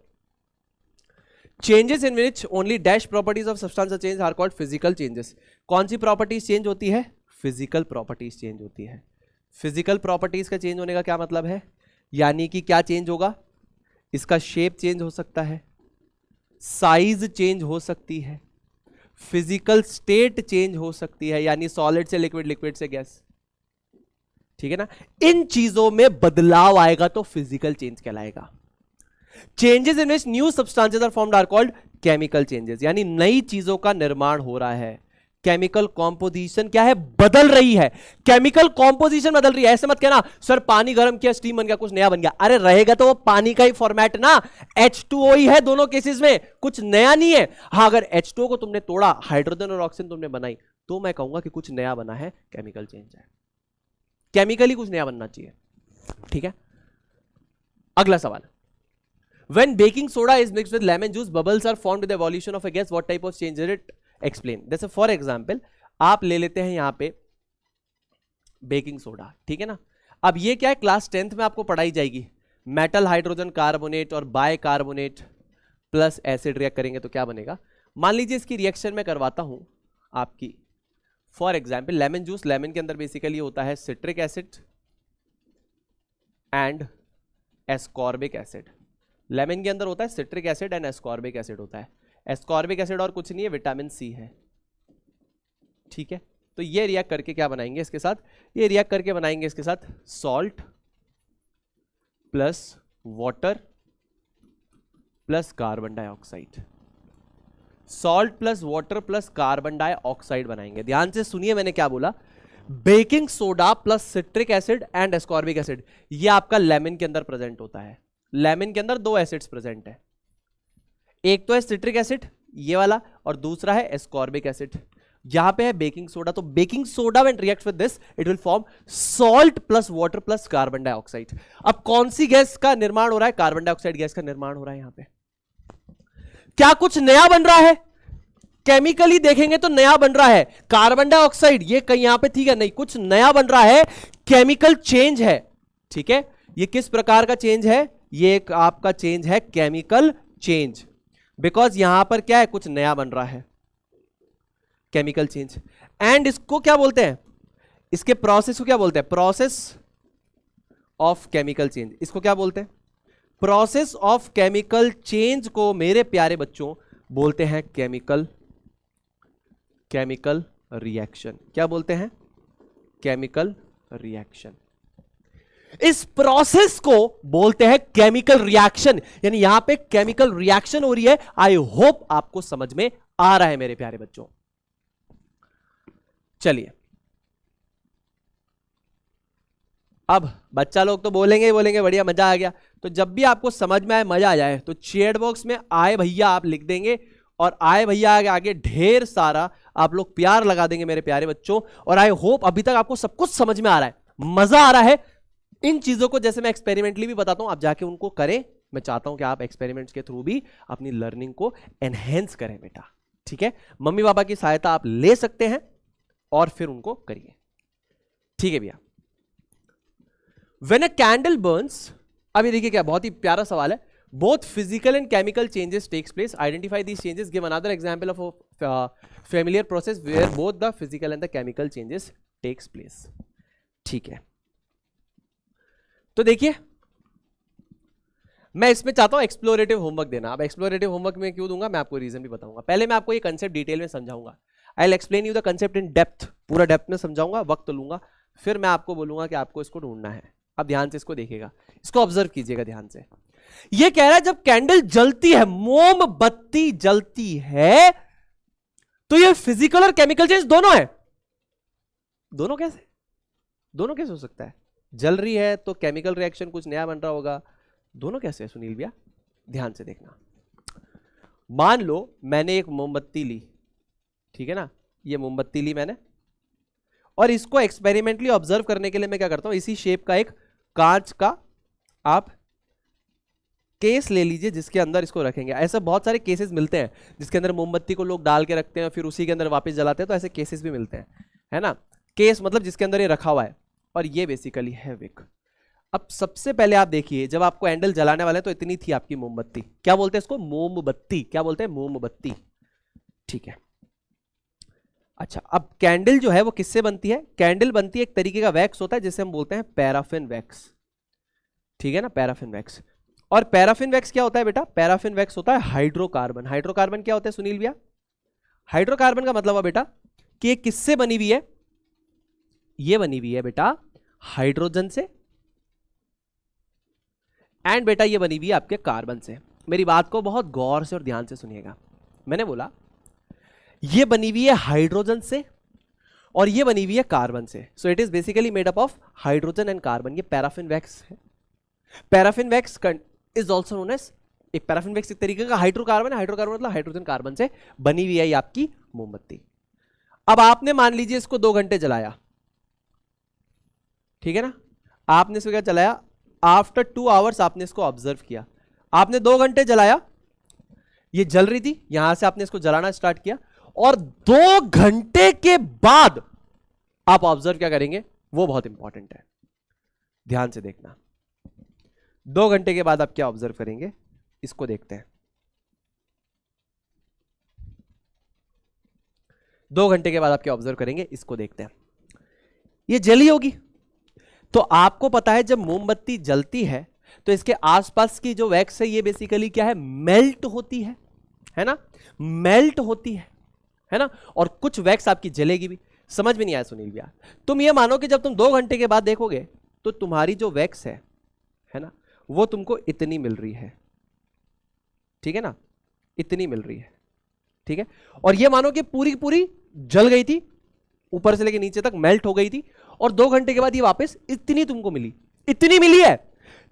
Changes in which only dash properties of substance change are called physical changes. कौन सी प्रॉपर्टीज चेंज होती है? फिजिकल प्रॉपर्टीज चेंज होती है। फिजिकल प्रॉपर्टीज का चेंज होने का क्या मतलब है? यानी कि क्या चेंज होगा? इसका शेप चेंज हो सकता है, साइज चेंज हो सकती है, फिजिकल स्टेट चेंज हो सकती है, यानी सॉलिड से लिक्विड, लिक्विड से गैस, ठीक है ना। इन चीजों में बदलाव आएगा तो फिजिकल चेंज कहलाएगा। Changes in which new substances are formed are called chemical changes, यानी नई चीजों का निर्माण हो रहा है। केमिकल कॉम्पोजिशन क्या है? बदल रही है। केमिकल कॉम्पोजिशन बदल रही है। ऐसे मत कहना सर पानी गर्म किया स्टीम बन गया कुछ नया बन गया। अरे रहेगा तो वो पानी का ही फॉर्मेट ना, H2O ही है दोनों केसेस में, कुछ नया नहीं है। हाँ अगर H2O को तुमने तोड़ा, हाइड्रोजन और ऑक्सीजन तुमने बनाई, तो मैं कहूंगा कि कुछ नया बना है, केमिकल चेंज है। केमिकली कुछ नया बनना चाहिए, ठीक है। अगला सवाल, when baking soda is mixed with lemon juice bubbles are formed with the evolution of a gas, what type of change is it? Explain. जैसे फॉर एग्जाम्पल आप ले लेते हैं यहां पे बेकिंग सोडा, ठीक है ना। अब ये क्या है, क्लास 10th में आपको पढ़ाई जाएगी। मेटल हाइड्रोजन कार्बोनेट और bicarbonate plus acid react करेंगे तो क्या बनेगा। मान लीजिए इसकी रिएक्शन में करवाता हूं आपकी, for example lemon juice, lemon के अंदर बेसिकली होता है citric acid and ascorbic acid. Lemon के अंदर होता है citric acid and ascorbic acid होता है। एस्कॉर्बिक एसिड और कुछ नहीं है, विटामिन सी है, ठीक है। तो ये रिएक्ट करके क्या बनाएंगे इसके साथ, ये रिएक्ट करके बनाएंगे इसके साथ salt plus water plus carbon dioxide. Salt plus water plus carbon dioxide बनाएंगे। ध्यान से सुनिए मैंने क्या बोला, baking soda plus citric acid and ascorbic acid, ये आपका लेमन के अंदर प्रेजेंट होता है। लेमन के अंदर दो एसिड्स प्रेजेंट है, एक तो है सिट्रिक एसिड ये वाला और दूसरा है एस्कॉर्बिक एसिड। यहां पे है बेकिंग सोडा, तो baking soda when reacts with this it will form salt plus water plus carbon dioxide. अब कौन सी गैस का निर्माण हो रहा है? कार्बन डाइऑक्साइड गैस का निर्माण हो रहा है यहां पे। क्या कुछ नया बन रहा है? केमिकली देखेंगे तो नया बन रहा है। कार्बन डाइऑक्साइड ये कहीं यहां पे ठीक है, नहीं, कुछ नया बन रहा है, केमिकल चेंज है, ठीक है। ये किस प्रकार का चेंज है? ये एक आपका चेंज है केमिकल चेंज, बिकॉज यहां पर क्या है, कुछ नया बन रहा है, केमिकल चेंज। एंड इसको क्या बोलते हैं? इसके प्रोसेस को क्या बोलते हैं? Process of chemical change. इसको क्या बोलते हैं? प्रोसेस ऑफ केमिकल चेंज को मेरे प्यारे बच्चों बोलते हैं केमिकल रिएक्शन। क्या बोलते हैं? Chemical reaction. इस प्रोसेस को बोलते हैं केमिकल रिएक्शन, यानी यहां पे केमिकल रिएक्शन हो रही है। आई होप आपको समझ में आ रहा है मेरे प्यारे बच्चों। चलिए अब बच्चा लोग तो बोलेंगे बढ़िया मजा आ गया। तो जब भी आपको समझ में आए, मजा आ जाए, तो चैट बॉक्स में आए भैया आप लिख देंगे और आए भैया आगे ढेर सारा आप लोग प्यार लगा देंगे मेरे प्यारे बच्चों। और आई होप अभी तक आपको सब कुछ समझ में आ रहा है, मजा आ रहा है। इन चीजों को जैसे मैं एक्सपेरिमेंटली भी बताता हूं, आप जाके उनको करें। मैं चाहता हूं कि आप एक्सपेरिमेंट्स के थ्रू भी अपनी लर्निंग को एनहेंस करें बेटा, ठीक है। मम्मी पापा की सहायता आप ले सकते हैं और फिर उनको करिए, ठीक है भैया। When a candle burns, अभी देखिए क्या बहुत ही प्यारा सवाल है। Both physical and chemical changes takes place. Identify these changes. Give another example of a familiar process where both the physical and the chemical changes takes place. ठीक है, तो देखिए मैं इसमें चाहता हूं एक्सप्लोरेटिव होमवर्क देना। अब एक्सप्लोरेटिव होमवर्क में क्यों दूंगा मैं आपको रीजन भी बताऊंगा। पहले मैं आपको ये कंसेप्ट डिटेल में समझाऊंगा। I will explain you the concept in depth, पूरा डेप्थ में समझाऊंगा, वक्त लूंगा, फिर मैं आपको बोलूंगा कि आपको इसको ढूंढना है। अब ध्यान से इसको देखिएगा, इसको ऑब्जर्व कीजिएगा ध्यान से। ये कह रहा है जब कैंडल जलती है, मोमबत्ती जलती है, तो ये फिजिकल और केमिकल चेंज दोनों है। दोनों कैसे? दोनों कैसे हो सकता है? जल रही है तो केमिकल रिएक्शन कुछ नया बन रहा होगा, दोनों कैसे है सुनील भैया? ध्यान से देखना। मान लो मैंने एक मोमबत्ती ली, ठीक है ना, ये मोमबत्ती ली मैंने, और इसको एक्सपेरिमेंटली ऑब्जर्व करने के लिए मैं क्या करता हूं, इसी शेप का एक कांच का आप केस ले लीजिए जिसके अंदर इसको रखेंगे। ऐसे बहुत सारे केसेस मिलते हैं जिसके अंदर मोमबत्ती को लोग डाल के रखते हैं फिर उसी के अंदर वापस जलाते हैं, तो ऐसे केसेस भी मिलते हैं, है ना। केस मतलब जिसके अंदर ये रखा हुआ है, और ये बेसिकली है विक। अब सबसे पहले आप देखिए, जब आपको कैंडल जलाने वाले हैं तो इतनी थी आपकी मोमबत्ती, क्या बोलते हैं इसको, मोमबत्ती, क्या बोलते हैं, मोमबत्ती, ठीक है। अच्छा, अब कैंडल जो है वो किससे बनती है, कैंडल बनती है एक तरीके का वैक्स होता है जिसे हम बोलते हैं पैराफिन वैक्स, ठीक है ना, पैराफिन वैक्स। और पैराफिन वैक्स क्या होता है बेटा, पैराफिन वैक्स होता है हाइड्रोकार्बन। हाइड्रोकार्बन क्या होता है सुनील भैया, हाइड्रोकार्बन का मतलब है बेटा कि ये किससे बनी हुई है, ये बनी हुई है बेटा हाइड्रोजन से, एंड बेटा ये बनी हुई है आपके कार्बन से। मेरी बात को बहुत गौर से और ध्यान से सुनिएगा, मैंने बोला ये बनी हुई है हाइड्रोजन से और ये बनी हुई है कार्बन से, so it is basically made up of hydrogen and carbon. ये पैराफिन वैक्स है। Paraffin wax is also known as, एक पैराफिन वैक्स एक तरीके का हाइड्रोकार्बन है, हाइड्रोकार्बन मतलब हाइड्रोजन कार्बन से बनी हुई है ये आपकी मोमबत्ती। अब आपने मान लीजिए इसको 2 घंटे जलाया, ठीक है ना, आपने इसको क्या जलाया, आफ्टर 2 आवर्स आपने इसको ऑब्जर्व किया, आपने 2 घंटे जलाया, ये जल रही थी, यहां से आपने इसको जलाना स्टार्ट किया, और 2 घंटे के बाद आप ऑब्जर्व क्या करेंगे, वो बहुत इंपॉर्टेंट है, ध्यान से देखना। 2 घंटे के बाद आप क्या ऑब्जर्व करेंगे, इसको देखते हैं। 2 घंटे के बाद आप क्या ऑब्जर्व करेंगे, इसको देखते हैं। ये जली होगी, तो आपको पता है जब मोमबत्ती जलती है तो इसके आसपास की जो वैक्स है ये बेसिकली क्या है, मेल्ट होती है ना, मेल्ट होती है ना, और कुछ वैक्स आपकी जलेगी भी। समझ में नहीं आया सुनील भैया, तुम ये मानो कि जब तुम 2 घंटे के बाद देखोगे तो तुम्हारी जो वैक्स है ना, वो तुमको इतनी मिल रही है, ठीक है ना, इतनी मिल रही है, ठीक है। और ये मानो कि पूरी पूरी जल गई थी, ऊपर से लेके नीचे तक मेल्ट हो गई थी, और 2 घंटे के बाद ये वापस इतनी तुमको मिली, इतनी मिली है।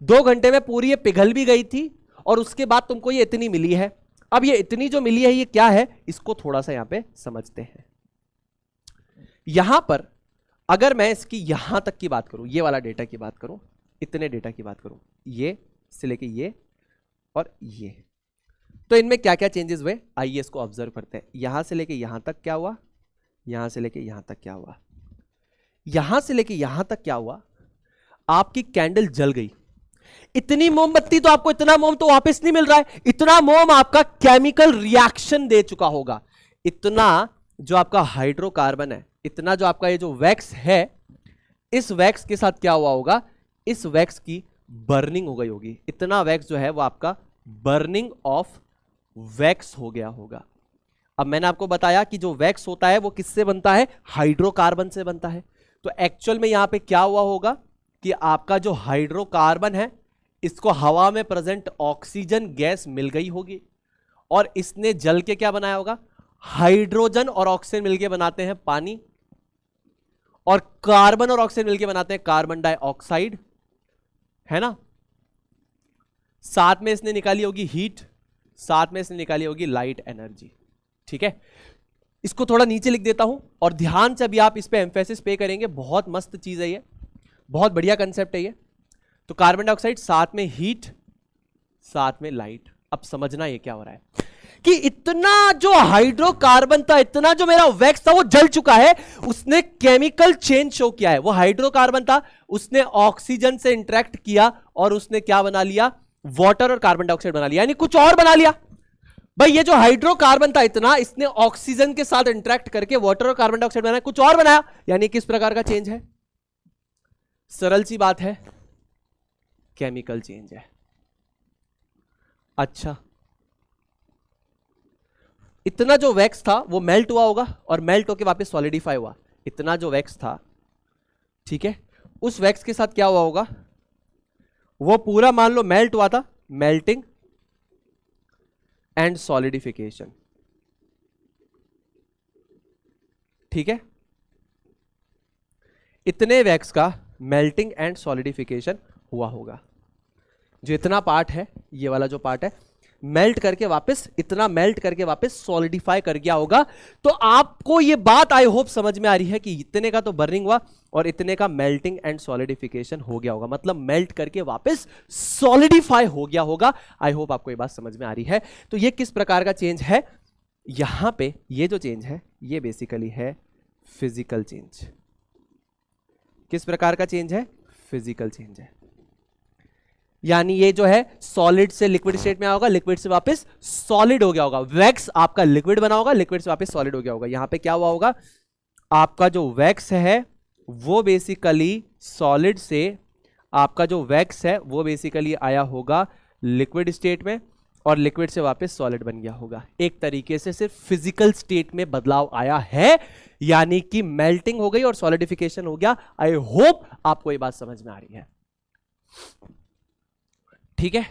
2 घंटे में पूरी ये पिघल भी गई थी और उसके बाद तुमको ये इतनी मिली है। अब ये इतनी जो मिली है ये क्या है, इसको थोड़ा सा यहां पे समझते हैं। यहां पर अगर मैं इसकी यहां तक की बात करूं, ये वाला डेटा की बात करूं, इतने डेटा की बात करूं, ये से लेके ये और ये, तो इनमें क्या क्या चेंजेस हुए, आइए इसको ऑब्जर्व करते हैं। यहां से लेके यहां तक क्या हुआ, यहां से लेके यहां तक क्या हुआ, यहां से लेके यहां तक क्या हुआ, आपकी कैंडल जल गई। इतनी मोमबत्ती तो आपको इतना मोम तो वापस नहीं मिल रहा है, इतना मोम आपका केमिकल रिएक्शन दे चुका होगा। इतना जो आपका हाइड्रोकार्बन है, इतना जो आपका ये जो वैक्स है, इस वैक्स के साथ क्या हुआ होगा, इस वैक्स की बर्निंग हो गई होगी। इतना वैक्स जो है वो आपका बर्निंग ऑफ वैक्स हो गया होगा। अब मैंने आपको बताया कि जो वैक्स होता है वो किससे बनता है, हाइड्रोकार्बन से बनता है। तो एक्चुअल में यहां पे क्या हुआ होगा कि आपका जो हाइड्रोकार्बन है इसको हवा में प्रेजेंट ऑक्सीजन गैस मिल गई होगी, और इसने जल के क्या बनाया होगा, हाइड्रोजन और ऑक्सीजन मिलके बनाते हैं पानी, और कार्बन और ऑक्सीजन मिलके बनाते हैं कार्बन डाइऑक्साइड, है ना। साथ में इसने निकाली होगी हीट, साथ में इसने निकाली होगी लाइट एनर्जी, ठीक है। इसको थोड़ा नीचे लिख देता हूं और ध्यान से अभी आप इस पे एम्फेसिस पे करेंगे, बहुत मस्त चीज है ये, बहुत बढ़िया कंसेप्ट है ये। तो कार्बन डाइऑक्साइड साथ में हीट साथ में लाइट। अब समझना ये क्या हो रहा है कि इतना जो हाइड्रोकार्बन था, इतना जो मेरा वैक्स था वो जल चुका है, उसने केमिकल चेंज शो किया है। वो हाइड्रोकार्बन था, उसने ऑक्सीजन से इंटरेक्ट किया और उसने क्या बना लिया, वाटर और कार्बन डाइऑक्साइड बना लिया, यानी कुछ और बना लिया। भाई ये जो हाइड्रोकार्बन था इतना, इसने ऑक्सीजन के साथ इंटरेक्ट करके वाटर और कार्बन डाइऑक्साइड बनाया, कुछ और बनाया, यानी किस प्रकार का चेंज है, सरल सी बात है, केमिकल चेंज है। अच्छा, इतना जो वैक्स था वो मेल्ट हुआ होगा और मेल्ट होकर वापस सॉलिडिफाई हुआ। इतना जो वैक्स था, ठीक है, उस वैक्स के साथ क्या हुआ होगा, वो पूरा मान लो मेल्ट हुआ था, मेल्टिंग एंड सॉलिडिफिकेशन, ठीक है। इतने वैक्स का मेल्टिंग एंड सॉलिडिफिकेशन हुआ होगा। जो इतना पार्ट है, ये वाला जो पार्ट है, मेल्ट करके वापस, इतना मेल्ट करके वापस सॉलिडिफाई कर गया होगा। तो आपको ये बात आई होप समझ में आ रही है कि इतने का तो बर्निंग हुआ और इतने का मेल्टिंग एंड सॉलिडिफिकेशन हो गया होगा, मतलब मेल्ट करके वापस सॉलिडिफाई हो गया होगा। आई होप आपको ये बात समझ में आ रही है। तो ये किस प्रकार का चेंज है, यहां पे ये जो चेंज है ये बेसिकली है फिजिकल चेंज। किस प्रकार का चेंज है, फिजिकल चेंज है। यानी ये जो है सॉलिड से लिक्विड स्टेट में होगा, लिक्विड से वापस सॉलिड हो गया होगा। वैक्स आपका लिक्विड बना होगा, लिक्विड से वापस सॉलिड हो गया होगा। यहां पे क्या हुआ होगा, आपका जो वैक्स है वो बेसिकली सॉलिड से, आपका जो वैक्स है वो बेसिकली आया होगा लिक्विड स्टेट में और लिक्विड से वापस सॉलिड बन गया होगा। एक तरीके से सिर्फ फिजिकल स्टेट में बदलाव आया है, यानी कि मेल्टिंग हो गई और सॉलिडिफिकेशन हो गया। आई होप आपको ये बात समझ में आ रही है। ठीक है,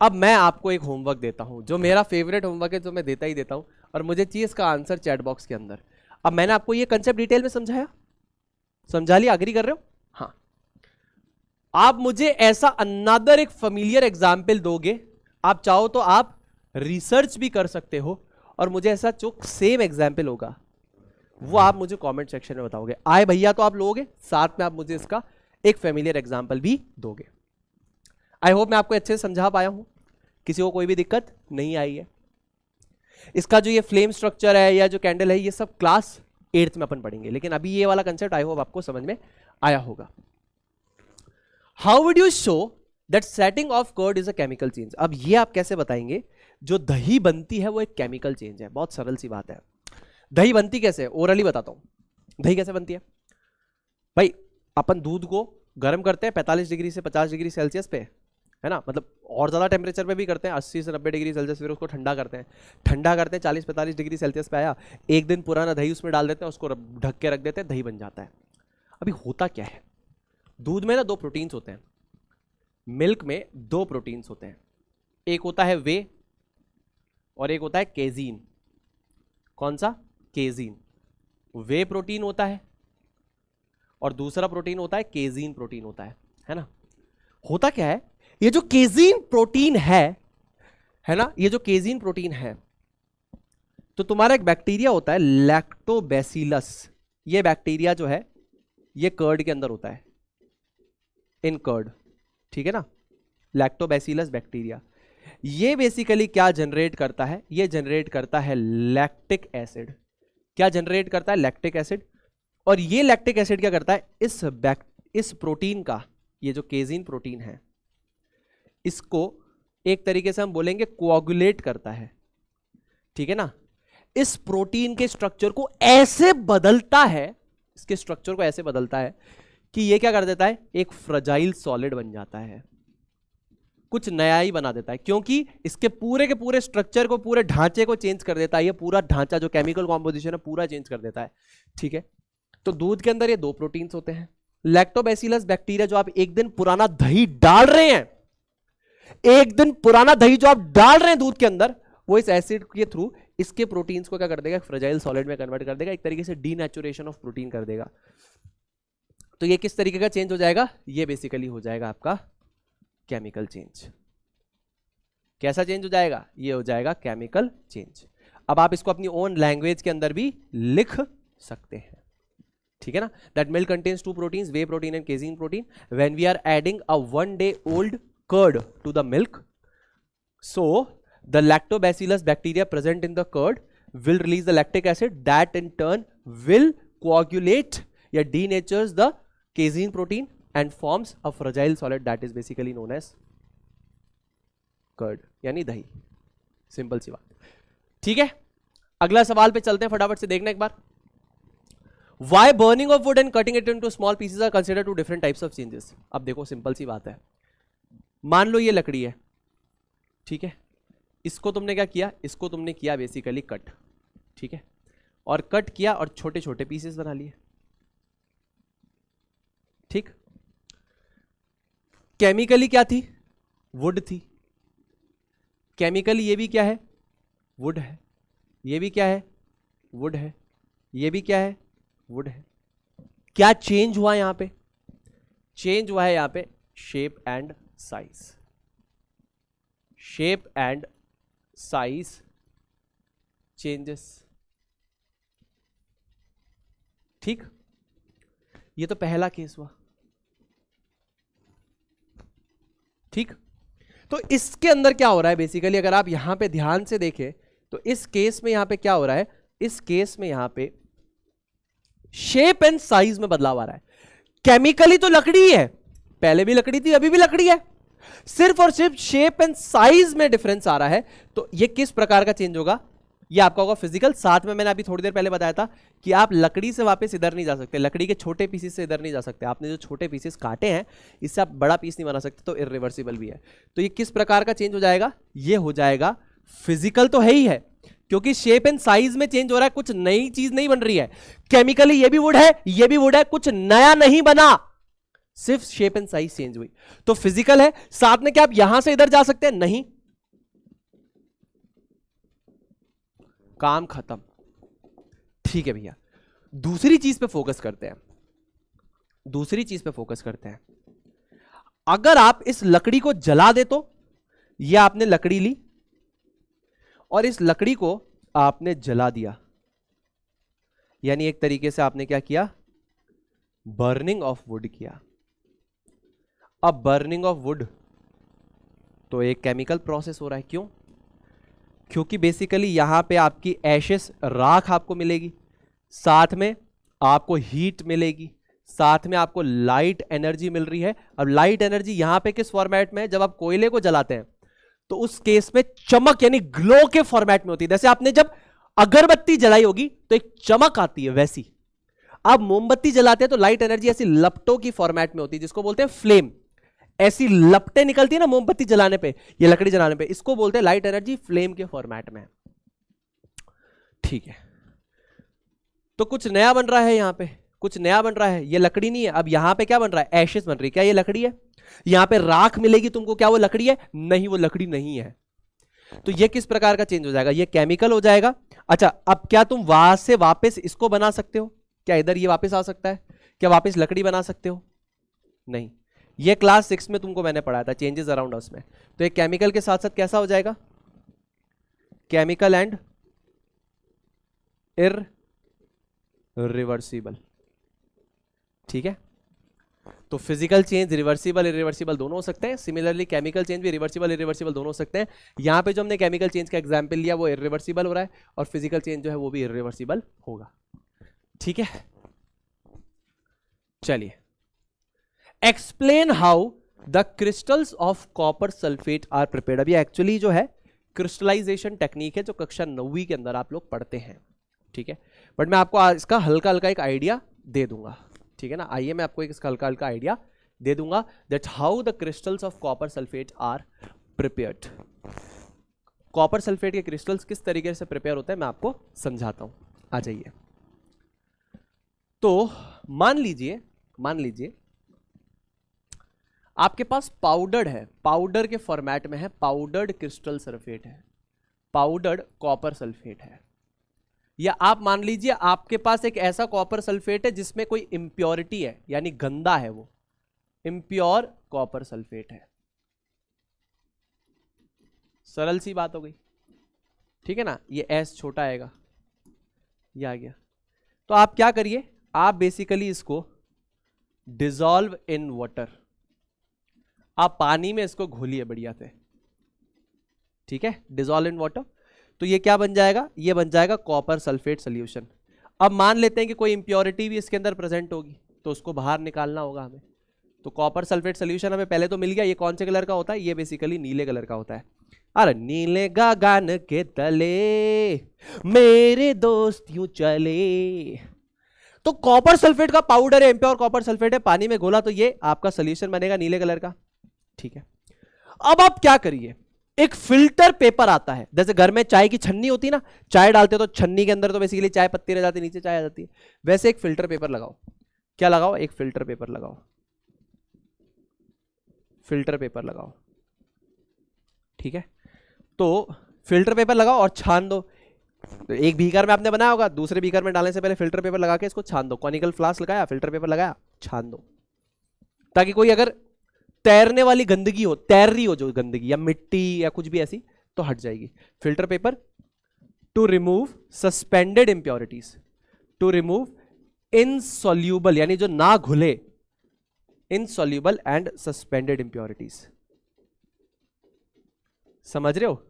अब मैं आपको एक होमवर्क देता हूं, जो मेरा फेवरेट होमवर्क है, जो मैं देता ही देता हूं, और मुझे चाहिए इसका आंसर चैट बॉक्स के अंदर। अब मैंने आपको ये कंसेप्ट डिटेल में समझाया, समझा लिया, अग्री कर रहे हो? हाँ, आप मुझे ऐसा अनदर एक फेमिलियर एग्जाम्पल दोगे, आप चाहो तो आप रिसर्च भी कर सकते हो, और मुझे ऐसा जो सेम एग्जाम्पल होगा वो आप मुझे कमेंट सेक्शन में बताओगे। आए भैया तो आप लोगे, साथ में आप मुझे इसका एक फेमिलियर एग्जाम्पल भी दोगे। आई होप मैं आपको अच्छे से समझा पाया हूं, किसी को कोई भी दिक्कत नहीं आई है। इसका जो ये फ्लेम स्ट्रक्चर है या जो कैंडल है, ये सब क्लास 8th में अपन पढ़ेंगे, लेकिन अभी ये वाला कंसेप्ट आई होप आपको समझ में आया होगा। How would you show that setting of curd is a chemical change? अब ये आप कैसे बताएंगे जो दही बनती है वो एक केमिकल चेंज है? बहुत सरल सी बात है। दही बनती कैसे है, ओरली बताता हूं। दही कैसे बनती है भाई, अपन दूध को गर्म करते हैं 45 डिग्री से 50 डिग्री सेल्सियस पे, है ना, मतलब और ज़्यादा टेम्परेचर पे भी करते हैं, 80 से 90 डिग्री सेल्सियस, फिर उसको ठंडा करते हैं। ठंडा करते हैं 40-45 डिग्री सेल्सियस पे आया, एक दिन पुराना दही उसमें डाल देते हैं, उसको ढक के रख देते हैं, दही बन जाता है। अभी होता क्या है, दूध में ना 2 प्रोटीन्स होते हैं, मिल्क में 2 प्रोटीन्स होते हैं, एक होता है वे और एक होता है केजीन। कौन सा? केजीन। वे प्रोटीन होता है और दूसरा प्रोटीन होता है केजीन प्रोटीन होता है ना। होता क्या है, ये जो केजीन प्रोटीन है ना, ये जो केजीन प्रोटीन है, तो तुम्हारा एक बैक्टीरिया होता है लैक्टोबैसिलस। ये बैक्टीरिया जो है ये कर्ड के अंदर होता है, इन कर्ड, ठीक है ना, लैक्टोबैसिलस बैक्टीरिया। ये बेसिकली क्या जनरेट करता है, ये जनरेट करता है लैक्टिक एसिड। क्या जनरेट करता है? Lactic acid. और ये लैक्टिक एसिड क्या करता है, इस प्रोटीन का, ये जो केजीन प्रोटीन है, इसको एक तरीके से हम बोलेंगे कोआगुलेट करता है, ठीक है ना। इस प्रोटीन के स्ट्रक्चर को ऐसे बदलता है, इसके स्ट्रक्चर को ऐसे बदलता है कि ये क्या कर देता है, एक फ्रजाइल सॉलिड बन जाता है, कुछ नया ही बना देता है, क्योंकि इसके पूरे के पूरे स्ट्रक्चर को, पूरे ढांचे को चेंज कर देता है। ये पूरा ढांचा जो केमिकल कॉम्पोजिशन है पूरा चेंज कर देता है, ठीक है। तो दूध के अंदर ये 2 प्रोटीन्स होते हैं। लैक्टोबैसिलस बैक्टीरिया जो आप एक दिन पुराना दही डाल रहे हैं, एक दिन पुराना दही जो आप डाल रहे हैं दूध के अंदर, वो इस एसिड के थ्रू इसके प्रोटीन्स को क्या कर देगा, फ्रेजाइल सॉलिड में कन्वर्ट कर देगा, एक तरीके से डीनेचुरेशन ऑफ प्रोटीन कर देगा। तो ये किस तरीके का चेंज हो जाएगा, ये बेसिकली हो जाएगा आपका केमिकल चेंज। कैसा चेंज हो जाएगा, ये हो जाएगा केमिकल चेंज। अब आप इसको अपनी ओन लैंग्वेज के अंदर भी लिख सकते हैं, ठीक है ना। That milk contains 2 proteins, whey protein and casein protein. When we are adding a 1 day old curd to the milk, so the lactobacillus bacteria present in the curd will release the lactic acid that in turn will coagulate या denatures the casein protein and forms a fragile solid that is basically known as curd यानी दही। Simple सी बात, ठीक है। अगला सवाल पे चलते हैं, फटाफट से देखना एक बार। Why burning of wood and cutting it into small pieces are considered two different types of changes? अब देखो सिंपल सी बात है, मान लो ये लकड़ी है, ठीक है, इसको तुमने क्या किया, इसको तुमने किया बेसिकली कट, ठीक है, और कट किया और छोटे छोटे पीसेस बना लिए, ठीक। केमिकली क्या थी, वुड थी। केमिकली ये भी क्या है, वुड है, ये भी क्या है, वुड है, ये भी क्या है, वुड है। क्या चेंज हुआ यहां पे, चेंज हुआ है यहां पे shape and size. Shape and size changes. ठीक, ये तो पहला केस हुआ। ठीक, तो इसके अंदर क्या हो रहा है बेसिकली, अगर आप यहां पे ध्यान से देखें तो इस केस में यहां पे क्या हो रहा है, इस केस में यहां पे शेप एंड साइज में बदलाव आ रहा है। केमिकली तो लकड़ी है, पहले भी लकड़ी थी, अभी भी लकड़ी है, सिर्फ और सिर्फ शेप एंड साइज में डिफरेंस आ रहा है। तो ये किस प्रकार का चेंज होगा, ये आपका होगा फिजिकल। साथ में मैंने अभी थोड़ी देर पहले बताया था कि आप लकड़ी से वापस इधर नहीं जा सकते, लकड़ी के छोटे पीसेस से इधर नहीं जा सकते। आपने जो छोटे पीसेस काटे हैं इससे आप बड़ा पीस नहीं बना सकते, तो इरिवर्सिबल भी है। तो ये किस प्रकार का चेंज हो जाएगा, ये हो जाएगा फिजिकल तो है ही है, क्योंकि शेप एंड साइज में चेंज हो रहा है, कुछ नई चीज नहीं बन रही है। केमिकली ये भी वुड है, ये भी वुड है, कुछ नया नहीं बना, सिर्फ शेप एंड साइज चेंज हुई, तो फिजिकल है। साथ में क्या आप यहां से इधर जा सकते हैं, नहीं, काम खत्म। ठीक है भैया, दूसरी चीज पे फोकस करते हैं, दूसरी चीज पे फोकस करते हैं। अगर आप इस लकड़ी को जला दे तो, ये आपने लकड़ी ली और इस लकड़ी को आपने जला दिया, यानी एक तरीके से आपने क्या किया, बर्निंग ऑफ वुड किया। अब बर्निंग ऑफ वुड तो एक केमिकल प्रोसेस हो रहा है, क्यों, क्योंकि बेसिकली यहां पे आपकी एशेस, राख आपको मिलेगी, साथ में आपको हीट मिलेगी, साथ में आपको लाइट एनर्जी मिल रही है। अब लाइट एनर्जी यहां पे किस फॉर्मेट में है, जब आप कोयले को जलाते हैं तो उस केस में चमक यानी ग्लो के फॉर्मेट में होती है। जैसे आपने जब अगरबत्ती जलाई होगी तो एक चमक आती है, वैसी आप मोमबत्ती जलाते हैं तो लाइट एनर्जी ऐसी लपटों की फॉर्मेट में होती है, जिसको बोलते हैं फ्लेम। ऐसी लपटें निकलती है ना मोमबत्ती जलाने पे, ये लकड़ी जलाने पे, इसको बोलते हैं लाइट एनर्जी, फ्लेम के फॉर्मेट में। ठीक है, तो कुछ नया बन रहा है यहां पे, कुछ नया बन रहा है, ये लकड़ी नहीं है। अब यहां पे क्या बन रहा है, एशेस बन रही है, क्या ये लकड़ी है? यहां पे राख मिलेगी तुमको, क्या वो लकड़ी है? नहीं, वो लकड़ी नहीं है। तो ये किस प्रकार का चेंज हो जाएगा, ये केमिकल हो जाएगा। अच्छा, अब क्या तुम वहां से वापस इसको बना सकते हो, क्या इधर ये वापस आ सकता है, क्या वापस लकड़ी बना सकते हो? नहीं, ये क्लास 6 में तुमको मैंने पढ़ाया था, चेंजेस अराउंड अस में। तो एक केमिकल के साथ साथ कैसा हो जाएगा, केमिकल एंड इररिवर्सिबल। ठीक है, तो फिजिकल चेंज रिवर्सिबल इरिवर्सिबल दोनों हो सकते हैं, सिमिलरली केमिकल चेंज भी रिवर्सिबल इरिवर्सिबल दोनों हो सकते हैं। यहां पे जो हमने केमिकल चेंज का एग्जांपल लिया वो इरिवर्सिबल हो रहा है, और फिजिकल चेंज जो है वो भी इरिवर्सिबल होगा। ठीक है, चलिए, explain how the crystals of copper sulphate are prepared. अभी एक्चुअली जो है क्रिस्टलाइजेशन टेक्निक है जो कक्षा 9वीं के अंदर आप लोग पढ़ते हैं। ठीक है, बट मैं आपको इसका हल्का हल्का एक आइडिया दे दूंगा। ठीक है ना, आइए मैं आपको एक इसका हल्का हल्का आइडिया दे दूंगा, that how the crystals of copper sulphate are prepared. Copper sulphate के क्रिस्टल्स किस तरीके से प्रिपेयर होते हैं मैं आपको समझाता हूं, आ जाइए। तो मान लीजिए आपके पास पाउडर्ड है, पाउडर के फॉर्मेट में है, पाउडर्ड क्रिस्टल सल्फेट है, पाउडर्ड कॉपर सल्फेट है, या आप मान लीजिए आपके पास एक ऐसा कॉपर सल्फेट है जिसमें कोई इंप्योरिटी है, यानी गंदा है, वो इंप्योर कॉपर सल्फेट है। सरल सी बात हो गई, ठीक है ना, ये एस छोटा आएगा, ये आ गया। तो आप क्या करिए, आप बेसिकली इसको डिसॉल्व इन वाटर, आप पानी में इसको घोलिए बढ़िया से। ठीक है, डिसॉल्व इन वाटर, तो ये क्या बन जाएगा, ये बन जाएगा कॉपर सल्फेट सोल्यूशन। अब मान लेते हैं कि कोई इंप्योरिटी भी इसके अंदर प्रेजेंट होगी, तो उसको बाहर निकालना होगा हमें। तो कॉपर सल्फेट सोल्यूशन हमें पहले तो मिल गया, ये कौन से कलर का होता है, ये बेसिकली नीले कलर का होता है। अरे नीले गगन के तले मेरे दोस्त यूं चले, तो कॉपर सल्फेट का पाउडर है, इंप्योर कॉपर सल्फेट है, पानी में घोला, तो ये आपका सोल्यूशन बनेगा नीले कलर का। ठीक है, अब आप क्या करिए, एक फिल्टर पेपर आता है, जैसे घर में चाय की छन्नी होती है ना, चाय डालते हो तो छन्नी के अंदर तो बेसिकली चाय पत्ती रह जाती है, नीचे चाय आ जाती है, वैसे एक फिल्टर पेपर लगाओ। क्या लगाओ, एक फिल्टर पेपर लगाओ, फिल्टर पेपर लगाओ। ठीक है, तो फिल्टर पेपर लगाओ और छान दो। तो एक बीकर में आपने बनाया होगा, दूसरे बीकर में डालने से पहले फिल्टर पेपर लगा के इसको छान दो। कॉनिकल फ्लास्क लगाया, फिल्टर पेपर लगाया, छान दो, ताकि कोई अगर तैरने वाली गंदगी हो, तैर रही हो जो गंदगी या मिट्टी या कुछ भी ऐसी, तो हट जाएगी। Filter paper to remove suspended impurities, to remove insoluble यानी जो ना घुले, इनसॉल्यूबल एंड सस्पेंडेड इंप्योरिटीज। समझ रहे हो?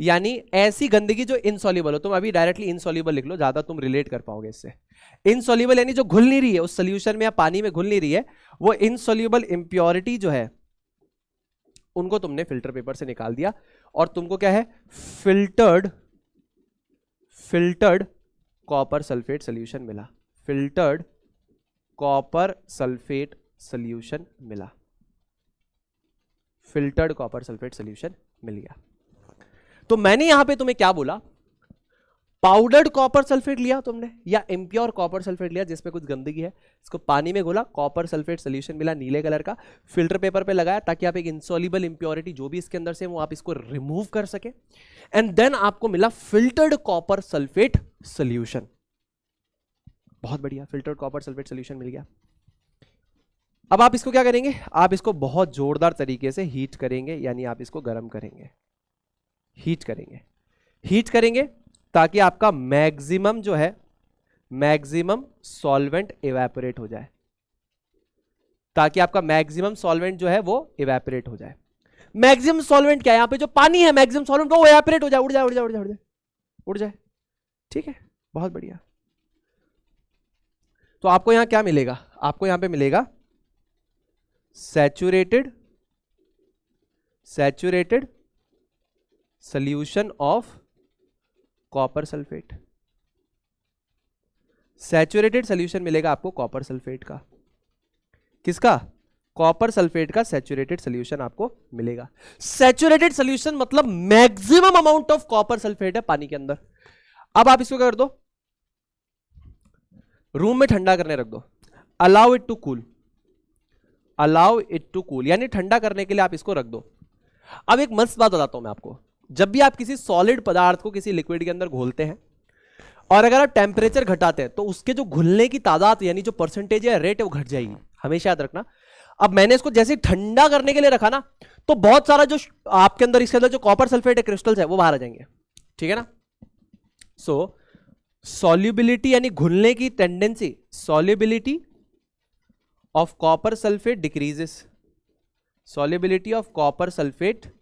यानी ऐसी गंदगी जो इनसॉल्यूबल हो, तुम अभी डायरेक्टली इनसॉल्यूबल लिख लो, ज्यादा तुम रिलेट कर पाओगे इससे। इनसॉल्यूबल यानी जो घुल नहीं रही है उस सोल्यूशन में या पानी में घुल नहीं रही है, वो इनसॉल्यूबल इंप्योरिटी जो है उनको तुमने फिल्टर पेपर से निकाल दिया और तुमको क्या है, फिल्टर्ड कॉपर सल्फेट सोल्यूशन मिला। फिल्टर्ड कॉपर सल्फेट सोल्यूशन मिला, फिल्टर्ड कॉपर सल्फेट सोल्यूशन मिल गया। तो मैंने यहां पे तुम्हें क्या बोला, पाउडर्ड कॉपर सल्फेट लिया तुमने या इम्प्योर कॉपर सल्फेट लिया जिसमें कुछ गंदगी है, इसको पानी में घोला, कॉपर सल्फेट सोल्यूशन मिला नीले कलर का, फिल्टर पेपर पे लगाया ताकि आप एक इंसॉल्युबल इंप्योरिटी जो भी इसके अंदर से वो आप इसको रिमूव कर सके, एंड देन आपको मिला फिल्टर्ड कॉपर सल्फेट सोल्यूशन। बहुत बढ़िया, फिल्टर्ड कॉपर सल्फेट सोल्यूशन मिल गया। अब आप इसको क्या करेंगे, आप इसको बहुत जोरदार तरीके से हीट करेंगे, यानी आप इसको गर्म करेंगे, हीट करेंगे ताकि आपका मैक्सिमम जो है, मैक्सिमम सॉल्वेंट इवेपोरेट हो जाए, ताकि आपका मैक्सिमम सॉल्वेंट जो है वो इवेपोरेट हो जाए। मैक्सिमम सॉल्वेंट क्या है, यहां पे जो पानी है मैक्सिमम सॉल्वेंट वो इवेपोरेट हो जाए, उड़ जाए उड़ जाए उड़ जाए उड़ जाए उड़ जाए। ठीक है, बहुत बढ़िया। तो आपको यहां क्या मिलेगा, आपको यहां पे मिलेगा saturated solution of copper sulphate. Saturated solution मिलेगा आपको कॉपर सल्फेट का। किसका? कॉपर सल्फेट का सैचुरेटेड सॉल्यूशन आपको मिलेगा। सैचुरेटेड सॉल्यूशन मतलब maximum amount of copper sulphate है पानी के अंदर। अब आप इसको क्या कर दो, रूम में ठंडा करने रख दो, allow it to cool, allow it to cool यानी ठंडा करने के लिए आप इसको रख दो। अब एक मस्त बात बताता हूं मैं आपको, जब भी आप किसी सॉलिड पदार्थ को किसी लिक्विड के अंदर घोलते हैं और अगर आप टेम्परेचर घटाते हैं तो उसके जो घुलने की तादाद यानी जो परसेंटेज है, रेट है, वो घट जाएगी, हमेशा याद रखना। अब मैंने इसको जैसे ठंडा करने के लिए रखा ना, तो बहुत सारा जो आपके अंदर इसके अंदर जो कॉपर सल्फेट है क्रिस्टल्स है वो बाहर आ जाएंगे। ठीक है ना? सो सॉल्युबिलिटी यानी घुलने की tendency, solubility of copper sulphate decreases, solubility of copper sulphate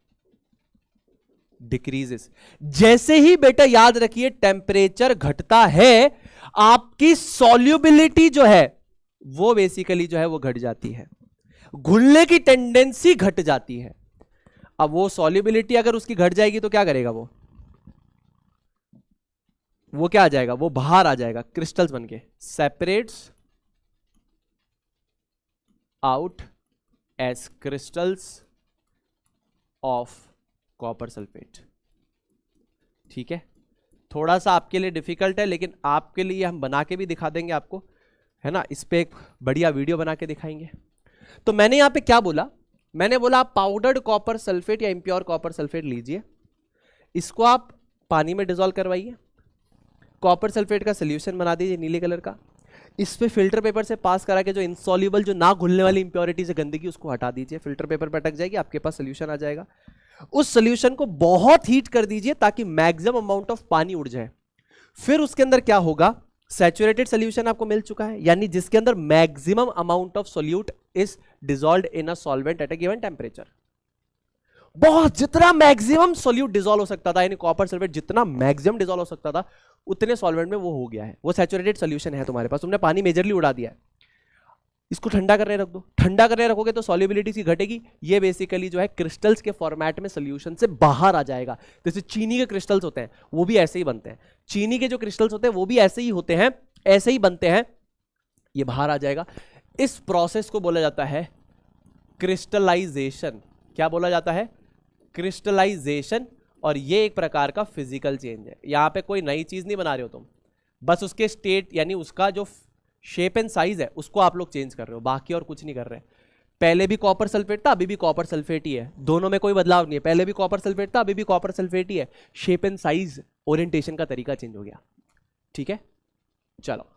decreases. जैसे ही बेटा याद रखिए टेम्परेचर घटता है, आपकी सॉल्युबिलिटी जो है वो बेसिकली जो है वो घट जाती है, घुलने की टेंडेंसी घट जाती है। अब वो सॉल्युबिलिटी अगर उसकी घट जाएगी तो क्या करेगा वो क्या आ जाएगा, वो बाहर आ जाएगा क्रिस्टल्स बनके, separates out as crystals of copper sulphate. ठीक है, थोड़ा सा आपके लिए डिफिकल्ट है लेकिन आपके लिए हम बना के भी दिखा देंगे आपको, है ना, इस पे एक बढ़िया वीडियो बना के दिखाएंगे। तो मैंने यहां पे क्या बोला, मैंने बोला आप पाउडर्ड कॉपर सल्फेट या इम्प्योर कॉपर सल्फेट लीजिए, इसको आप पानी में डिसॉल्व करवाइए, कॉपर सल्फेट का सोल्यूशन बना दीजिए नीले कलर का, इस पे फिल्टर पेपर से पास करा के जो इनसॉल्युबल जो ना घुलने वाली इंप्योरिटी से गंदगी उसको हटा दीजिए, फिल्टर पेपर पे अटक जाएगी, आपके पास सोल्यूशन आ जाएगा। उस सोल्यूशन को बहुत हीट कर दीजिए ताकि मैक्सिमम अमाउंट ऑफ पानी उड़ जाए। फिर उसके अंदर क्या होगा, सैचुरेटेड सोल्यूशन आपको मिल चुका है, यानी जिसके अंदर maximum amount of solute is dissolved in a solvent at a given temperature. बहुत जितना मैक्सिमम सोल्यूट डिसॉल्व हो सकता था, यानी कॉपर सल्फेट जितना मैक्सिमम डिसॉल्व हो सकता था उतने सॉल्वेंट में वो हो गया है, वो सैचुरेटेड सोल्यूशन है तुम्हारे पास, तुमने पानी मेजरली उड़ा दिया है। इसको ठंडा करने रख दो, ठंडा करने रखोगे तो सॉल्युबिलिटी सी घटेगी, ये बेसिकली जो है क्रिस्टल्स के फॉर्मेट में सोल्यूशन से बाहर आ जाएगा। जैसे चीनी के क्रिस्टल्स होते हैं वो भी ऐसे ही बनते हैं, चीनी के जो क्रिस्टल्स होते हैं वो भी ऐसे ही होते हैं, ऐसे ही बनते हैं, ये बाहर आ जाएगा। इस प्रोसेस को बोला जाता है क्रिस्टलाइजेशन। क्या बोला जाता है? क्रिस्टलाइजेशन। और ये एक प्रकार का फिजिकल चेंज है, यहां पे कोई नई चीज नहीं बना रहे हो तुम, बस उसके स्टेट यानी उसका जो शेप एंड साइज है उसको आप लोग चेंज कर रहे हो, बाकी और कुछ नहीं कर रहे। पहले भी कॉपर सल्फेट था, अभी भी कॉपर सल्फेट ही है, दोनों में कोई बदलाव नहीं है, पहले भी कॉपर सल्फेट था, अभी भी कॉपर सल्फेट ही है, शेप एंड साइज ओरिएंटेशन का तरीका चेंज हो गया। ठीक है, चलो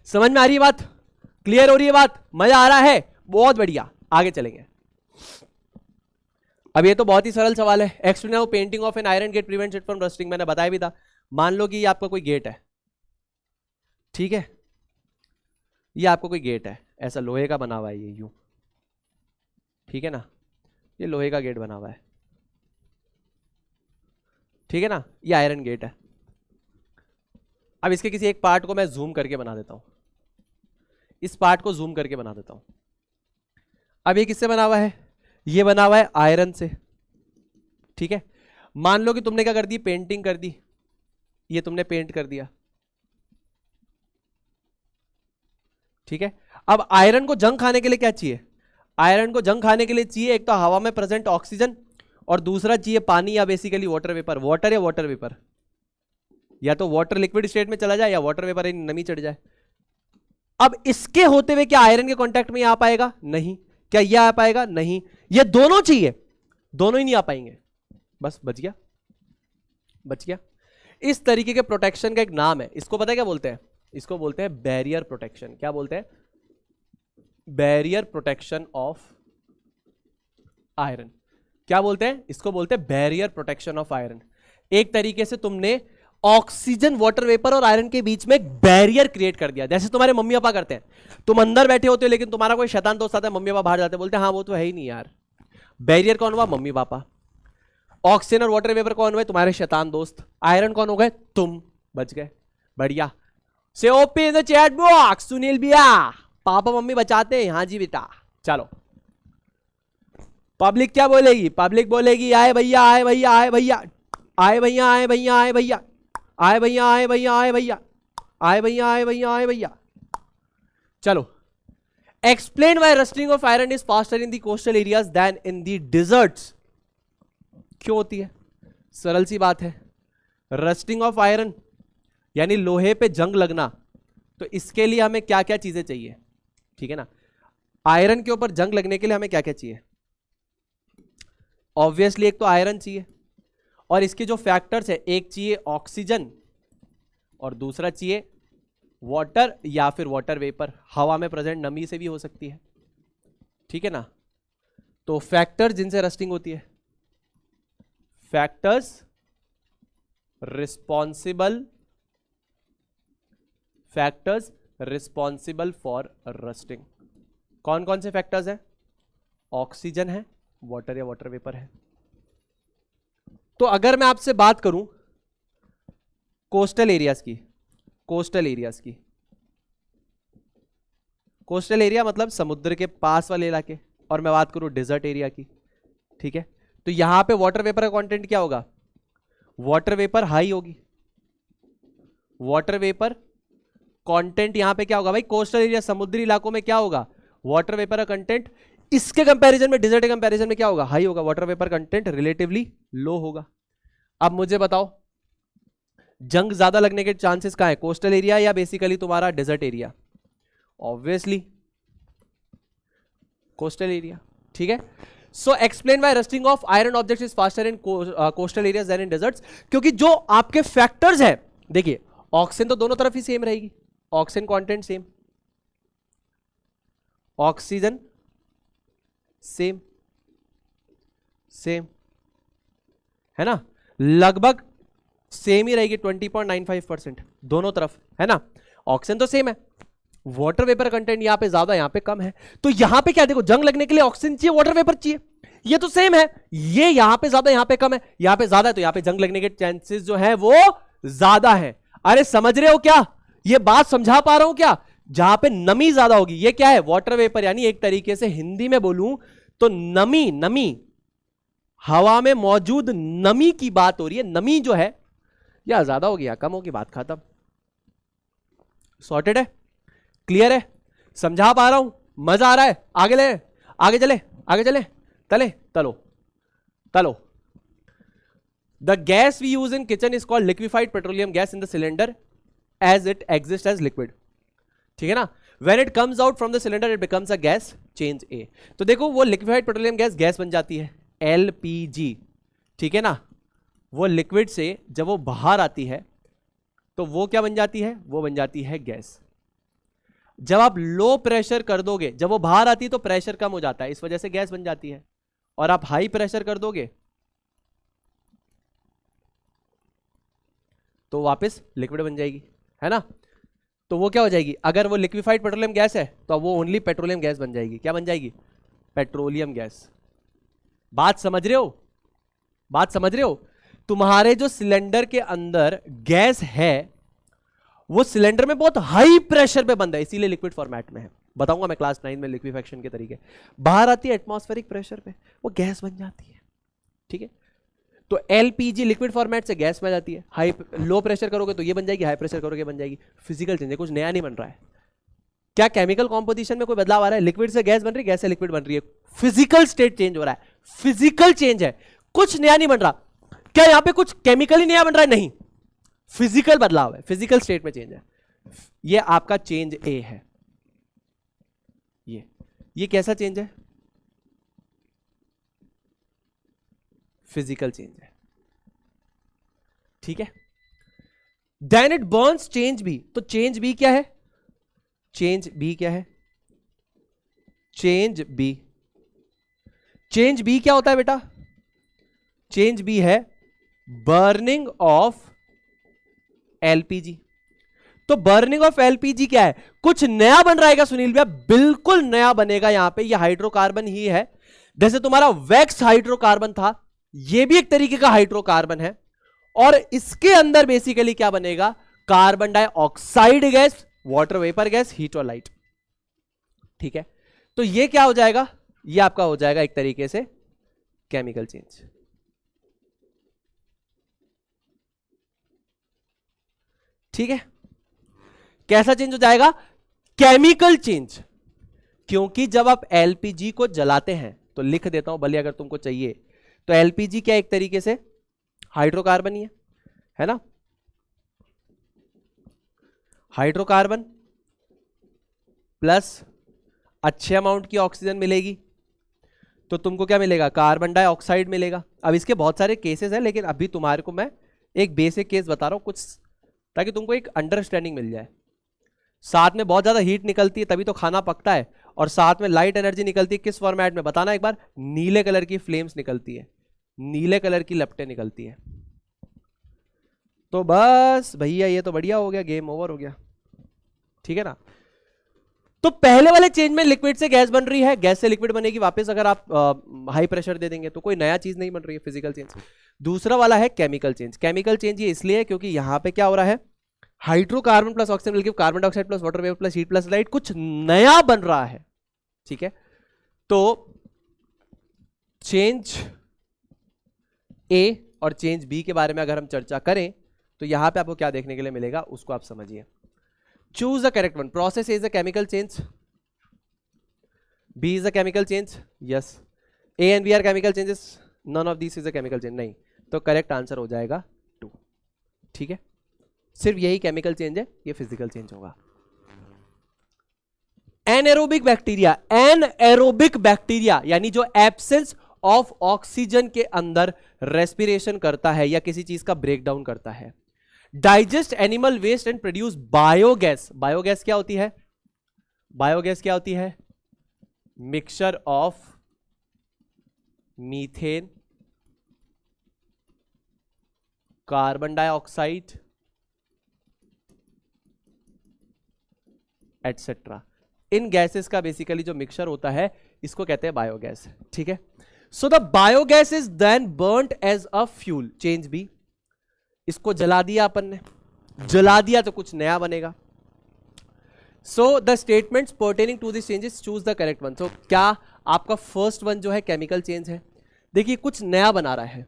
समझ में आ रही है बात? क्लियर हो रही है बात? मजा आ रहा है? बहुत बढ़िया, आगे चलेंगे। अब ये तो बहुत ही सरल सवाल है। Explain how painting of an iron gate prevents it from rusting. मैंने बताया भी था। मान लो कि ये आपका कोई गेट है, ठीक है, ये आपको कोई गेट है, ऐसा लोहे का बना हुआ है, ये यूं, ठीक है ना, ये लोहे का गेट बना हुआ है, ठीक है ना, ये आयरन गेट है। अब इसके किसी एक पार्ट को मैं जूम करके बना देता हूं, इस पार्ट को जूम करके बना देता हूं। अब ये किससे बना हुआ है? ये बना हुआ है आयरन से, ठीक है। मान लो कि तुमने क्या कर दी, पेंटिंग कर दी, ये तुमने पेंट कर दिया, ठीक है। अब आयरन को जंग खाने के लिए क्या चाहिए? आयरन को जंग खाने के लिए चाहिए एक तो हवा में प्रेजेंट ऑक्सीजन, और दूसरा चाहिए पानी या बेसिकली वाटर वेपर। वाटर या वाटर वेपर, या तो वाटर लिक्विड स्टेट में चला जाए या वाटर वेपर नमी चढ़ जाए। अब इसके होते हुए क्या आयरन के कांटेक्ट में आ पाएगा? नहीं। क्या ये आ पाएगा? नहीं। ये दोनों चाहिए, दोनों ही नहीं आ पाएंगे। बस बच गया, बच गया। इस तरीके के प्रोटेक्शन का एक नाम है, इसको पता है क्या बोलते हैं? इसको बोलते हैं बैरियर प्रोटेक्शन। क्या बोलते हैं? Barrier protection of iron. क्या बोलते हैं? इसको बोलते हैं बैरियर प्रोटेक्शन ऑफ आयरन। एक तरीके से तुमने ऑक्सीजन, वाटर वेपर और आयरन के बीच में एक बैरियर क्रिएट कर दिया, जैसे तुम्हारे मम्मी पापा करते हैं। तुम अंदर बैठे होते हो लेकिन तुम्हारा कोई शैतान दोस्त आता है, मम्मी पापा बाहर जाते हैं, बोलते हैं हाँ वो तो है ही नहीं यार। बैरियर कौन हुआ? Mummy papa. ऑक्सीजन और वाटर वेपर कौन हुए? तुम्हारे शैतान दोस्त। आयरन कौन हो गए? तुम। बच गए, बढ़िया। से OP in the chat box Sunil भैया, पापा मम्मी बचाते हैं। हाँ जी बेटा। चलो पब्लिक क्या बोलेगी? पब्लिक बोलेगी आए भैया, आए भैया, आए भैया, आए भैया, आए भैया, आए भैया, आए भैया, आए भैया, आए भैया, आए भैया, आए भैया, आए भैया। चलो, explain why rusting of iron is faster in the coastal areas than in the deserts. क्यों होती है? सरल सी बात है। रस्टिंग ऑफ आयरन यानी लोहे पे जंग लगना, तो इसके लिए हमें क्या क्या चीजें चाहिए? ठीक है ना, आयरन के ऊपर जंग लगने के लिए हमें क्या क्या चाहिए? ऑब्वियसली एक तो आयरन चाहिए, और इसके जो फैक्टर्स है, एक चाहिए ऑक्सीजन और दूसरा चाहिए वाटर या फिर वाटर वेपर। हवा में प्रेजेंट नमी से भी हो सकती है, ठीक है ना। तो फैक्टर्स जिनसे रस्टिंग होती है, फैक्टर्स रिस्पॉन्सिबल फॉर रस्टिंग। कौन कौन से फैक्टर्स हैं? ऑक्सीजन है, वाटर या वाटर वेपर है। तो अगर मैं आपसे बात करूं कोस्टल एरियाज की, कोस्टल एरिया मतलब समुद्र के पास वाले इलाके, और मैं बात करूं डेजर्ट एरिया की, ठीक है, तो यहां पे वाटर वेपर का कंटेंट क्या होगा? वाटर वेपर हाई होगी। वाटर वेपर कंटेंट यहां पे क्या होगा भाई? कोस्टल एरिया, समुद्री इलाकों में क्या होगा? वाटर वेपर का कंटेंट इसके कंपैरिजन में, डेजर्ट के कंपैरिजन में क्या होगा? हाई होगा। Water vapour content relatively low होगा। अब मुझे बताओ, जंग ज्यादा लगने के चांसेस कहां है? कोस्टल एरिया या बेसिकली तुम्हारा desert area? Obviously coastal area, ठीक है। So explain why rusting of iron objects is faster in coastal areas than in deserts. क्योंकि जो आपके फैक्टर्स है, देखिए ऑक्सीजन तो दोनों तरफ ही सेम रहेगी, oxygen content same, oxygen same same, है ना, लगभग सेम ही रहेगी, 20.95% दोनों तरफ, है ना। ऑक्सीजन तो सेम है, वाटर वेपर कंटेंट यहां पे ज्यादा, यहां पे कम है। तो यहां पे क्या, देखो जंग लगने के लिए ऑक्सीजन चाहिए, वाटर वेपर चाहिए, ये तो सेम है। ये यहां पे ज्यादा, यहां पे कम है, यहां पे ज्यादा है, तो यहां पे जंग लगने के चांसेस जो है वो ज्यादा है। अरे समझ रहे हो क्या? ये बात समझा पा रहा हूं क्या? जहां पे नमी ज्यादा होगी, ये क्या है? वाटर वेपर, यानी एक तरीके से हिंदी में बोलूं तो नमी, नमी हवा में मौजूद नमी की बात हो रही है। नमी जो है या ज्यादा होगी या कम होगी, बात खत्म। सॉर्टेड है, क्लियर है, समझा पा रहा हूं, मजा आ रहा है? आगे ले, आगे चले, आगे चले, तले तलो तलो। The gas we use in kitchen is called liquefied petroleum gas in the cylinder as it exist as liquid, ठीक है ना। When it comes out from the cylinder, it becomes a gas change A. तो देखो वो liquefied petroleum gas gas बन जाती है, LPG, ठीक है ना। वो लिक्विड से जब वो बाहर आती है तो वो क्या बन जाती है? वो बन जाती है गैस। जब आप लो प्रेशर कर दोगे, जब वो बाहर आती है तो प्रेशर कम हो जाता है, इस वजह से गैस बन जाती है। और आप हाई प्रेशर कर दोगे तो वापस लिक्विड बन जाएगी, है ना। तो वो क्या हो जाएगी, अगर वो लिक्विफाइड पेट्रोलियम गैस है तो वो ओनली पेट्रोलियम गैस बन जाएगी। क्या बन जाएगी, पेट्रोलियम गैस। बात समझ रहे हो, बात समझ रहे हो। तुम्हारे जो सिलेंडर के अंदर गैस है वो सिलेंडर में बहुत हाई प्रेशर पे बंद है, इसीलिए लिक्विड फॉर्मेट में है। बताऊंगा मैं क्लास 9 में लिक्विफेक्शन के तरीके। बाहर आती है एटमॉस्फेरिक प्रेशर पे, वो गैस बन जाती है, ठीक है। तो एलपीजी लिक्विड फॉर्मेट से गैस में जाती है, हाई लो प्रेशर करोगे तो ये बन जाएगी, हाई प्रेशर करोगे बन जाएगी। फिजिकल चेंज है, कुछ नया नहीं बन रहा है। क्या केमिकल कॉम्पोजिशन में कोई बदलाव आ रहा है, लिक्विड से गैस बन रही है, गैस से लिक्विड बन रही है, फिजिकल स्टेट चेंज हो रहा है, फिजिकल चेंज है, कुछ नया नहीं बन रहा। क्या यहां पे कुछ केमिकली नया बन रहा है, नहीं, फिजिकल बदलाव है, फिजिकल स्टेट में चेंज है। ये आपका चेंज ए है। ये कैसा चेंज है, फिजिकल चेंज है, ठीक है। Then it burns change B, तो चेंज बी क्या है, चेंज बी क्या है, चेंज बी, चेंज बी क्या होता है बेटा, चेंज बी है बर्निंग ऑफ एलपीजी। तो बर्निंग ऑफ एलपीजी क्या है, कुछ नया बन रहा है क्या सुनील भैया, बिल्कुल नया बनेगा। यहां पे ये हाइड्रोकार्बन ही है, जैसे तुम्हारा वैक्स हाइड्रोकार्बन था, ये भी एक तरीके का हाइड्रोकार्बन है। और इसके अंदर बेसिकली क्या बनेगा, carbon dioxide gas, water vapour gas, heat और लाइट, ठीक है। तो ये क्या हो जाएगा, ये आपका हो जाएगा एक तरीके से केमिकल चेंज, ठीक है। कैसा चेंज हो जाएगा, केमिकल चेंज। क्योंकि जब आप एलपीजी को जलाते हैं, तो लिख देता हूं भले अगर तुमको चाहिए, तो एलपीजी क्या एक तरीके से हाइड्रोकार्बन ही है ना, हाइड्रोकार्बन प्लस अच्छे अमाउंट की ऑक्सीजन मिलेगी, तो तुमको क्या मिलेगा, कार्बन डाइऑक्साइड मिलेगा। अब इसके बहुत सारे केसेस हैं, लेकिन अभी तुम्हारे को मैं एक बेसिक केस बता रहा हूं कुछ, ताकि तुमको एक अंडरस्टैंडिंग मिल जाए। साथ में बहुत ज्यादा हीट निकलती है तभी तो खाना पकता है, और साथ में लाइट एनर्जी निकलती है, किस फॉर्मेट में बताना एक बार, नीले कलर की फ्लेम्स निकलती है, नीले कलर की लपटें निकलती है। तो बस भैया ये तो बढ़िया हो गया, गेम ओवर हो गया, ठीक है ना। तो पहले वाले चेंज में लिक्विड से गैस बन रही है, गैस से लिक्विड बनेगी वापस, अगर आप हाई प्रेशर दे देंगे तो कोई नया चीज नहीं बन रही है, फिजिकल चेंज। दूसरा वाला है केमिकल चेंज। केमिकल चेंज ये इसलिए है क्योंकि यहां पे क्या हो रहा है, हाइड्रोकार्बन प्लस ऑक्सीजन मिलकर carbon dioxide plus water vapour plus heat plus light, कुछ नया बन रहा है, ठीक है। तो चेंज ए और चेंज बी के बारे में अगर हम चर्चा करें तो यहां पे आपको क्या देखने के लिए मिलेगा, उसको आप समझिए। Choose the correct one. Process A is a chemical change, B is a chemical change, yes. A and B are chemical changes, none of this is a chemical change, नहीं। तो करेक्ट आंसर हो जाएगा 2, ठीक है। सिर्फ यही chemical change है, ये फिजिकल चेंज होगा। एनएरोबिक बैक्टीरिया, एनएरोबिक बैक्टीरिया यानी जो एब्सेंस ऑफ ऑक्सीजन के अंदर रेस्पिरेशन करता है या किसी चीज का ब्रेकडाउन करता है, digest animal waste and produce biogas. Biogas क्या होती है, बायोगैस क्या होती है, mixture of methane, carbon dioxide etcetera. इन गैसेस का बेसिकली जो मिक्सचर होता है इसको कहते हैं बायोगैस, ठीक है। So the biogas is then burned as a fuel, change B. इसको जला दिया अपन ने, जला दिया तो कुछ नया बनेगा। So the statements pertaining to this changes, choose the correct one. So क्या आपका फर्स्ट वन जो है केमिकल चेंज है, देखिए कुछ नया बना रहा है,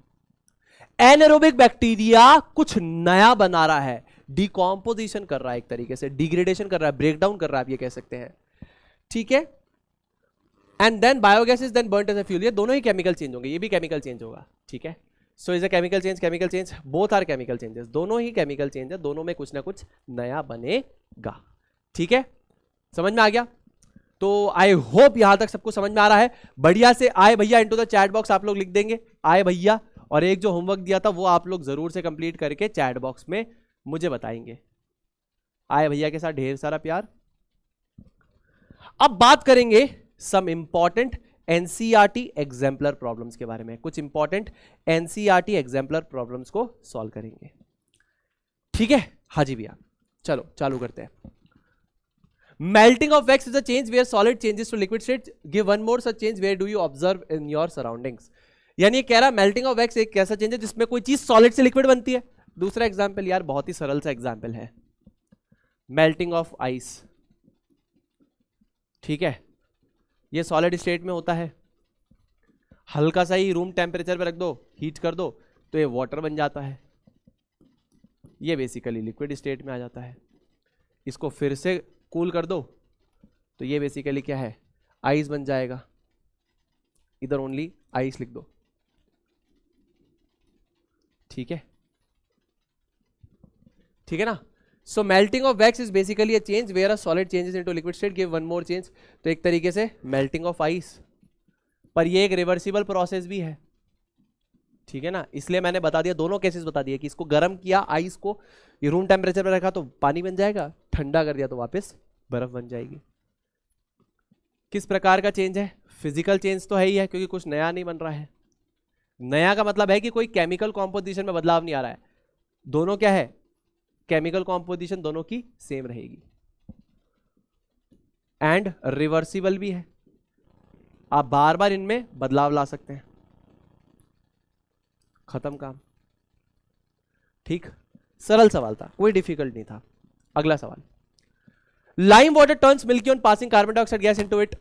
एनएरोबिक बैक्टीरिया कुछ नया बना रहा है, डिकॉम्पोजिशन कर रहा है, एक तरीके से डिग्रेडेशन कर रहा है, ब्रेकडाउन कर रहा है, आप ये कह सकते हैं, ठीक है। And then biogas is then burned as a fuel, ये दोनों ही केमिकल चेंज होंगे, ये भी केमिकल चेंज होगा, ठीक है। So is a chemical change, chemical change, both are chemical changes, दोनों ही केमिकल चेंज है, दोनों में कुछ ना कुछ नया बनेगा, ठीक है। समझ में आ गया। तो आई होप यहां तक सबको समझ में आ रहा है। बढ़िया से आए भैया इनटू द चैट बॉक्स आप लोग लिख देंगे आए भैया, और एक जो होमवर्क दिया था वो आप लोग जरूर से कंप्लीट करके चैट बॉक्स में मुझे बताएंगे। आए भैया के साथ ढेर सारा प्यार। अब बात करेंगे some important NCERT exemplar problems के बारे में। कुछ इंपॉर्टेंट एनसीईआरटी एग्जाम्पलर प्रॉब्लम्स को सॉल्व करेंगे, ठीक है? हाँ जी भैया, चलो चालू करते हैं। Melting of wax is a change where solid changes to liquid state. Give one more such change where do you observe in your surroundings. यानी ये कह रहा है मेल्टिंग ऑफ वैक्स एक कैसा चेंज है जिसमें कोई चीज सॉलिड से लिक्विड बनती है। दूसरा एग्जाम्पल यार बहुत ही सरल सा एग्जाम्पल है, मेल्टिंग ऑफ आइस, ठीक है? ये सॉलिड स्टेट में होता है, हल्का सा ही रूम टेम्परेचर पे रख दो, हीट कर दो तो ये वाटर बन जाता है, ये बेसिकली लिक्विड स्टेट में आ जाता है। इसको फिर से कूल कर दो तो ये बेसिकली क्या है, आइस बन जाएगा। इधर ओनली आइस लिख दो, ठीक है? ठीक है ना? So melting of wax is basically a change where a solid changes into liquid state. Give one more change. तो एक तरीके से मेल्टिंग ऑफ आइस, पर ये एक रिवर्सिबल प्रोसेस भी है, ठीक है ना? इसलिए मैंने बता दिया, दोनों केसेस बता दिए कि इसको गर्म किया, आइस को ये रूम टेम्परेचर पे रखा तो पानी बन जाएगा, ठंडा कर दिया तो वापस बर्फ बन जाएगी। किस प्रकार का चेंज है? फिजिकल चेंज तो है ही है, क्योंकि कुछ नया नहीं बन रहा है। नया का मतलब है कि कोई केमिकल कॉम्पोजिशन में बदलाव नहीं आ रहा है। दोनों क्या है, केमिकल कॉम्पोजिशन दोनों की सेम रहेगी, एंड रिवर्सिबल भी है। आप बार बार इनमें बदलाव ला सकते हैं, खत्म काम, ठीक? सरल सवाल था, कोई डिफिकल्ट नहीं था। अगला सवाल, lime water turns milky on passing carbon dioxide gas into it.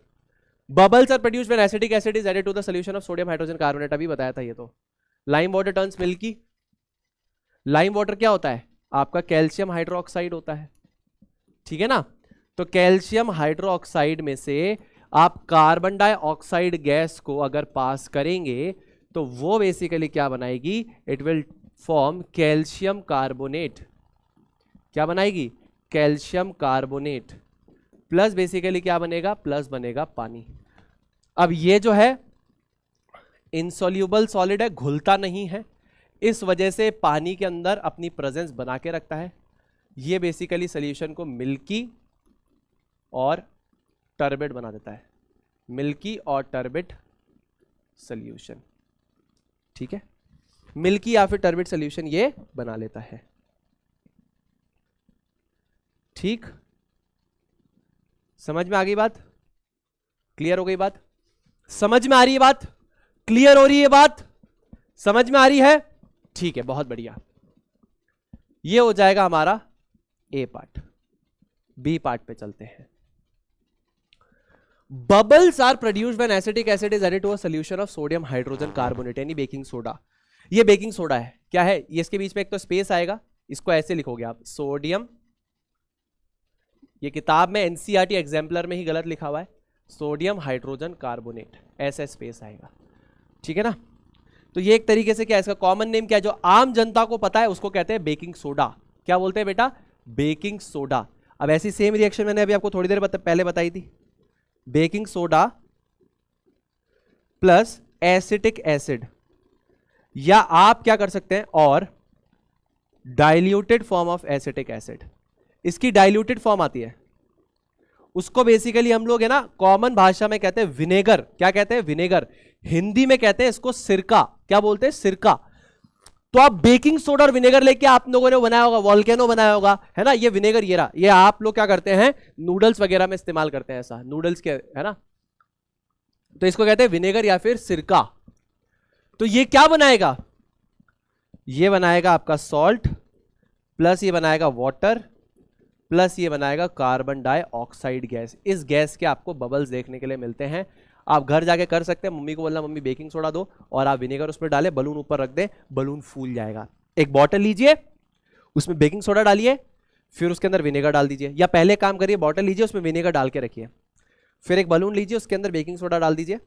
Bubbles are produced when acetic acid is added to the solution of sodium hydrogen carbonate. अभी बताया था ये तो। Lime water turns milky, lime water क्या होता है आपका? Calcium hydroxide होता है, ठीक है ना? तो कैल्शियम हाइड्रोक्साइड में से आप कार्बन डाइऑक्साइड गैस को अगर पास करेंगे तो वो बेसिकली क्या बनाएगी? It will form calcium carbonate. क्या बनाएगी? Calcium carbonate. प्लस बेसिकली क्या बनेगा? प्लस बनेगा पानी। अब ये जो है इनसॉल्यूबल सॉलिड है, घुलता नहीं है, इस वजह से पानी के अंदर अपनी प्रेजेंस बना के रखता है। ये बेसिकली सॉल्यूशन को मिल्की और टर्बिड बना देता है, मिल्की और टर्बिड सॉल्यूशन, ठीक है? मिल्की या फिर टर्बिड सॉल्यूशन ये बना लेता है, ठीक? समझ में आ गई बात? क्लियर हो गई बात? समझ में आ रही है बात? क्लियर हो रही है बात? समझ में आ रही है? ठीक है, बहुत बढ़िया। ये हो जाएगा हमारा ए पार्ट। बी पार्ट पे चलते हैं। Bubbles are produced when acetic acid is added to a solution of sodium hydrogen carbonate, यानी बेकिंग सोडा। ये बेकिंग सोडा है, क्या है? ये इसके बीच में एक तो स्पेस आएगा, इसको ऐसे लिखोगे आप, सोडियम। ये किताब में एनसीईआरटी एग्जाम्पलर में ही गलत लिखा हुआ है, सोडियम हाइड्रोजन कार्बोनेट, ऐसा स्पेस आएगा, ठीक है ना? तो ये एक तरीके से क्या है, इसका कॉमन नेम क्या है जो आम जनता को पता है, उसको कहते हैं बेकिंग सोडा। क्या बोलते हैं बेटा? Baking soda. अब ऐसी सेम रिएक्शन मैंने अभी आपको थोड़ी देर पहले बताई थी, baking soda plus acetic acid, या आप क्या कर सकते हैं, और diluted form of acetic acid. इसकी डाइल्यूटेड फॉर्म आती है, उसको बेसिकली हम लोग है ना कॉमन भाषा में कहते हैं विनेगर। क्या कहते हैं? विनेगर। हिंदी में कहते हैं इसको सिरका। क्या बोलते हैं? सिरका। तो आप बेकिंग सोडा और विनेगर लेके आप लोगों ने बनाया होगा, वोल्केनो बनाया होगा, है ना? ये विनेगर, ये रहा, ये आप लोग क्या करते हैं नूडल्स वगैरह में इस्तेमाल करते हैं, ऐसा नूडल्स के, है ना? तो इसको कहते हैं विनेगर या फिर सिरका। तो ये क्या बनाएगा? ये बनाएगा आपका सॉल्ट, प्लस ये बनाएगा वाटर, प्लस ये बनाएगा कार्बन डाइऑक्साइड गैस। इस गैस के आपको बबल्स देखने के लिए मिलते हैं। आप घर जाके कर सकते हैं, मम्मी को बोलना मम्मी बेकिंग सोडा दो, और आप विनेगर उसमें डाले, बलून ऊपर रख दें, बलून फूल जाएगा। एक बॉटल लीजिए, उसमें बेकिंग सोडा डालिए, फिर उसके अंदर विनेगर डाल दीजिए, या पहले काम करिए बॉटल लीजिए, उसमें विनेगर डाल के रखिए, फिर एक बलून लीजिए, उसके अंदर बेकिंग सोडा डाल दीजिए,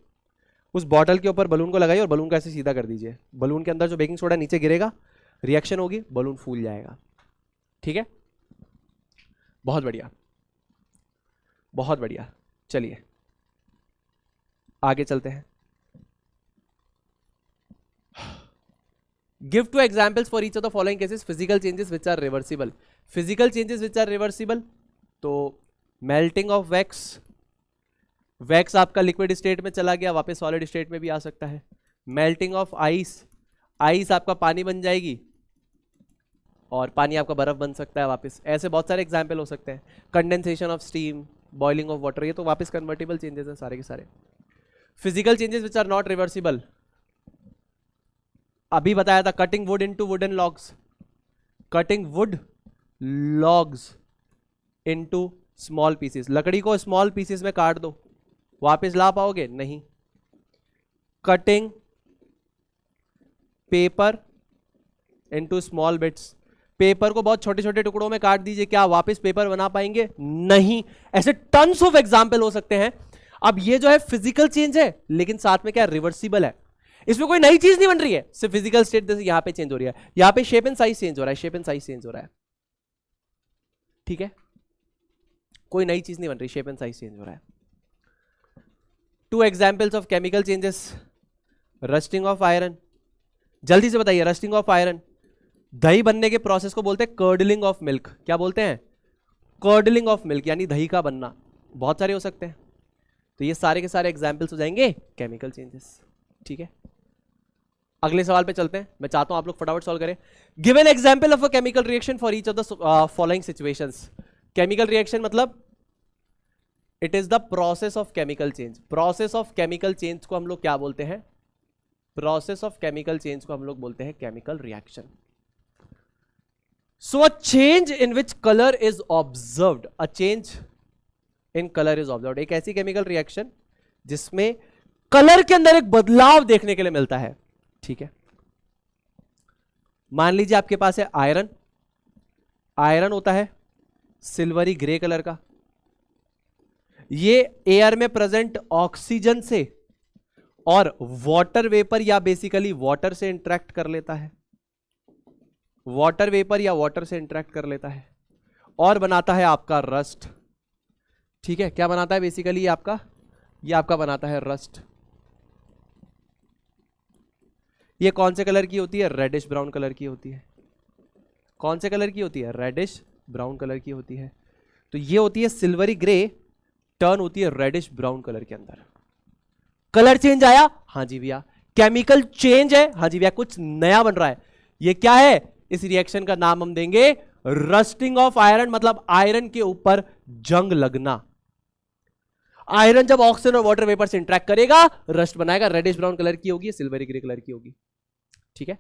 उस बॉटल के ऊपर बलून को लगाइए और बलून को ऐसे सीधा कर दीजिए। बलून के अंदर जो बेकिंग सोडा नीचे गिरेगा, रिएक्शन होगी, बलून फूल जाएगा, ठीक है? बहुत बढ़िया, बहुत बढ़िया। चलिए आगे चलते हैं। Give two examples for each of the following cases. Physical changes which are reversible. Physical changes which are reversible, तो मेल्टिंग ऑफ वैक्स, वैक्स आपका लिक्विड स्टेट में चला गया, वापस सॉलिड स्टेट में भी आ सकता है। मेल्टिंग ऑफ आइस, आइस आपका पानी बन जाएगी और पानी आपका बर्फ बन सकता है वापस। ऐसे बहुत सारे एग्जाम्पल हो सकते हैं। Condensation of steam, boiling of water, ये तो वापस कन्वर्टिबल चेंजेस हैं सारे के सारे। Physical changes which are not reversible, अभी बताया था, cutting wood into wooden logs, cutting wood logs into small pieces, लकड़ी को स्मॉल पीसेस में काट दो, वापस ला पाओगे? नहीं। Cutting paper into small bits, paper को बहुत छोटे छोटे टुकड़ों में काट दीजिए, क्या वापस पेपर बना पाएंगे? नहीं। ऐसे टन्स ऑफ एग्जाम्पल हो सकते हैं। अब ये जो है फिजिकल चेंज है, लेकिन साथ में क्या रिवर्सिबल है, इसमें कोई नई चीज नहीं बन रही है, सिर्फ फिजिकल स्टेट जैसे यहां पे चेंज हो रही है, यहां पे शेप एंड साइज चेंज हो रहा है, शेप एंड साइज चेंज हो रहा है, ठीक है, कोई नई चीज नहीं बन रही, शेप एंड साइज चेंज हो रहा है। 2 examples of chemical changes, rusting of iron, जल्दी से बताइए, रस्टिंग ऑफ आयरन, दही बनने के प्रोसेस को बोलते हैं कर्डलिंग ऑफ मिल्क, क्या बोलते हैं? कर्डलिंग ऑफ मिल्क, यानी दही का बनना। बहुत सारे हो सकते हैं, तो ये सारे के सारे एग्जाम्पल्स हो जाएंगे केमिकल चेंजेस, ठीक है। अगले सवाल पे चलते हैं, मैं चाहता हूं आप लोग फटाफट सॉल्व करें। Give an example of a chemical reaction for each of the following situations. Chemical reaction मतलब it is the process of chemical change, process of chemical change को हम लोग क्या बोलते हैं? प्रोसेस ऑफ केमिकल चेंज को हम लोग बोलते हैं chemical reaction. So a change in which colour is observed, a change in colour is observed, एक ऐसी केमिकल रिएक्शन जिसमें कलर के अंदर एक बदलाव देखने के लिए मिलता है, ठीक है। मान लीजिए आपके पास है आयरन, आयरन होता है सिल्वरी ग्रे कलर का, ये एयर में प्रेजेंट ऑक्सीजन से और वाटर वेपर या बेसिकली वाटर से इंटरेक्ट कर लेता है, वाटर वेपर या वाटर से इंटरेक्ट कर लेता है और बनाता है आपका रस्ट, ठीक है। क्या बनाता है बेसिकली? ये आपका बनाता है रस्ट। ये कौन से कलर की होती है? रेडिश ब्राउन कलर की होती है। कौन से कलर की होती है? रेडिश ब्राउन कलर की होती है। तो ये होती है सिल्वरी ग्रे, टर्न होती है रेडिश ब्राउन कलर के अंदर। कलर चेंज आया? हाँ जी भैया। केमिकल चेंज है? हाँ जी भैया, कुछ नया बन रहा है। ये क्या है? इस रिएक्शन का नाम हम देंगे रस्टिंग ऑफ आयरन, मतलब आयरन के ऊपर जंग लगना। आयरन जब ऑक्सीजन और वाटर वेपर से इंटरेक्ट करेगा, रस्ट बनाएगा, रेडिश ब्राउन कलर की होगी, सिल्वरी ग्रे कलर की होगी, ठीक है।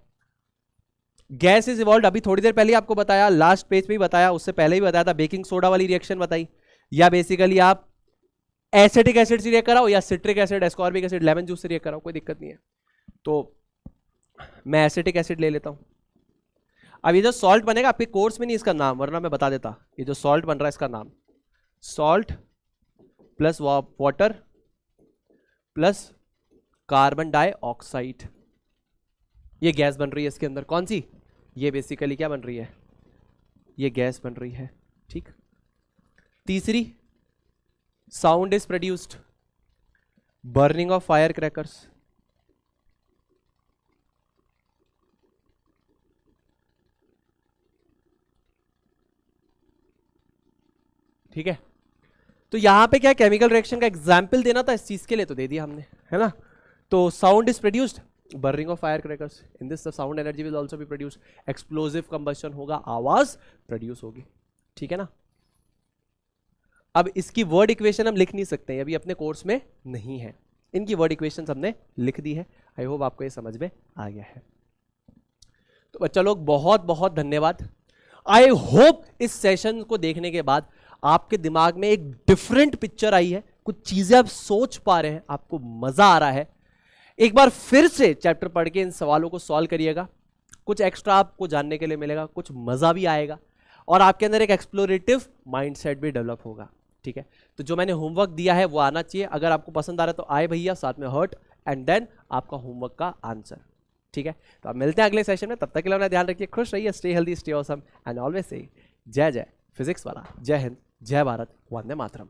गैस इज इवॉल्व्ड, अभी थोड़ी देर पहले आपको बताया, लास्ट पेज पे ही बताया, उससे पहले ही बताया था, बेकिंग सोडा वाली रिएक्शन बताई, या बेसिकली आप एसिटिक एसिड से रिएक्ट कराओ या citric acid, ascorbic acid, lemon juice से रिएक्ट कराओ, कोई दिक्कत नहीं है। तो मैं एसिटिक एसिड ले लेता हूं। अब ये जो सॉल्ट बनेगा, आपके कोर्स में नहीं इसका नाम, वरना मैं बता देता, ये जो सॉल्ट बन रहा है इसका नाम salt plus water plus carbon dioxide, ये गैस बन रही है इसके अंदर। कौन सी? ये बेसिकली क्या बन रही है? ये गैस बन रही है, ठीक। तीसरी, sound is produced, burning of fire crackers, ठीक है। तो यहां पे क्या केमिकल रिएक्शन का एग्जाम्पल देना था, इस चीज के लिए तो दे दिया हमने, है ना। तो sound is produced, burning of fire crackers, in this the sound energy will also be produced, explosive combustion होगा, आवाज प्रोड्यूस होगी, ठीक है ना। अब इसकी वर्ड इक्वेशन हम लिख नहीं सकते हैं, अभी अपने कोर्स में नहीं है, इनकी वर्ड इक्वेशन हमने लिख दी है। आई होप आपको ये समझ में आ गया है। तो बच्चा लोग बहुत बहुत धन्यवाद। आई होप इस सेशन को देखने के बाद आपके दिमाग में एक डिफरेंट पिक्चर आई है, कुछ चीजें आप सोच पा रहे हैं, आपको मजा आ रहा है। एक बार फिर से चैप्टर पढ़ के इन सवालों को सॉल्व करिएगा, कुछ एक्स्ट्रा आपको जानने के लिए मिलेगा, कुछ मजा भी आएगा और आपके अंदर एक एक्सप्लोरेटिव माइंडसेट भी डेवलप होगा, ठीक है। तो जो मैंने होमवर्क दिया है वो आना चाहिए, अगर आपको पसंद आ रहा है तो आए भैया, साथ में हर्ट एंड देन आपका होमवर्क का आंसर, ठीक है। तो आप मिलते हैं अगले सेशन में, तब तक के लिए अपना ध्यान रखिए, खुश रहिए, stay healthy, stay awesome and always say जय जय फिजिक्स वाला, जय हिंद, जय भारत, वंदे मातरम।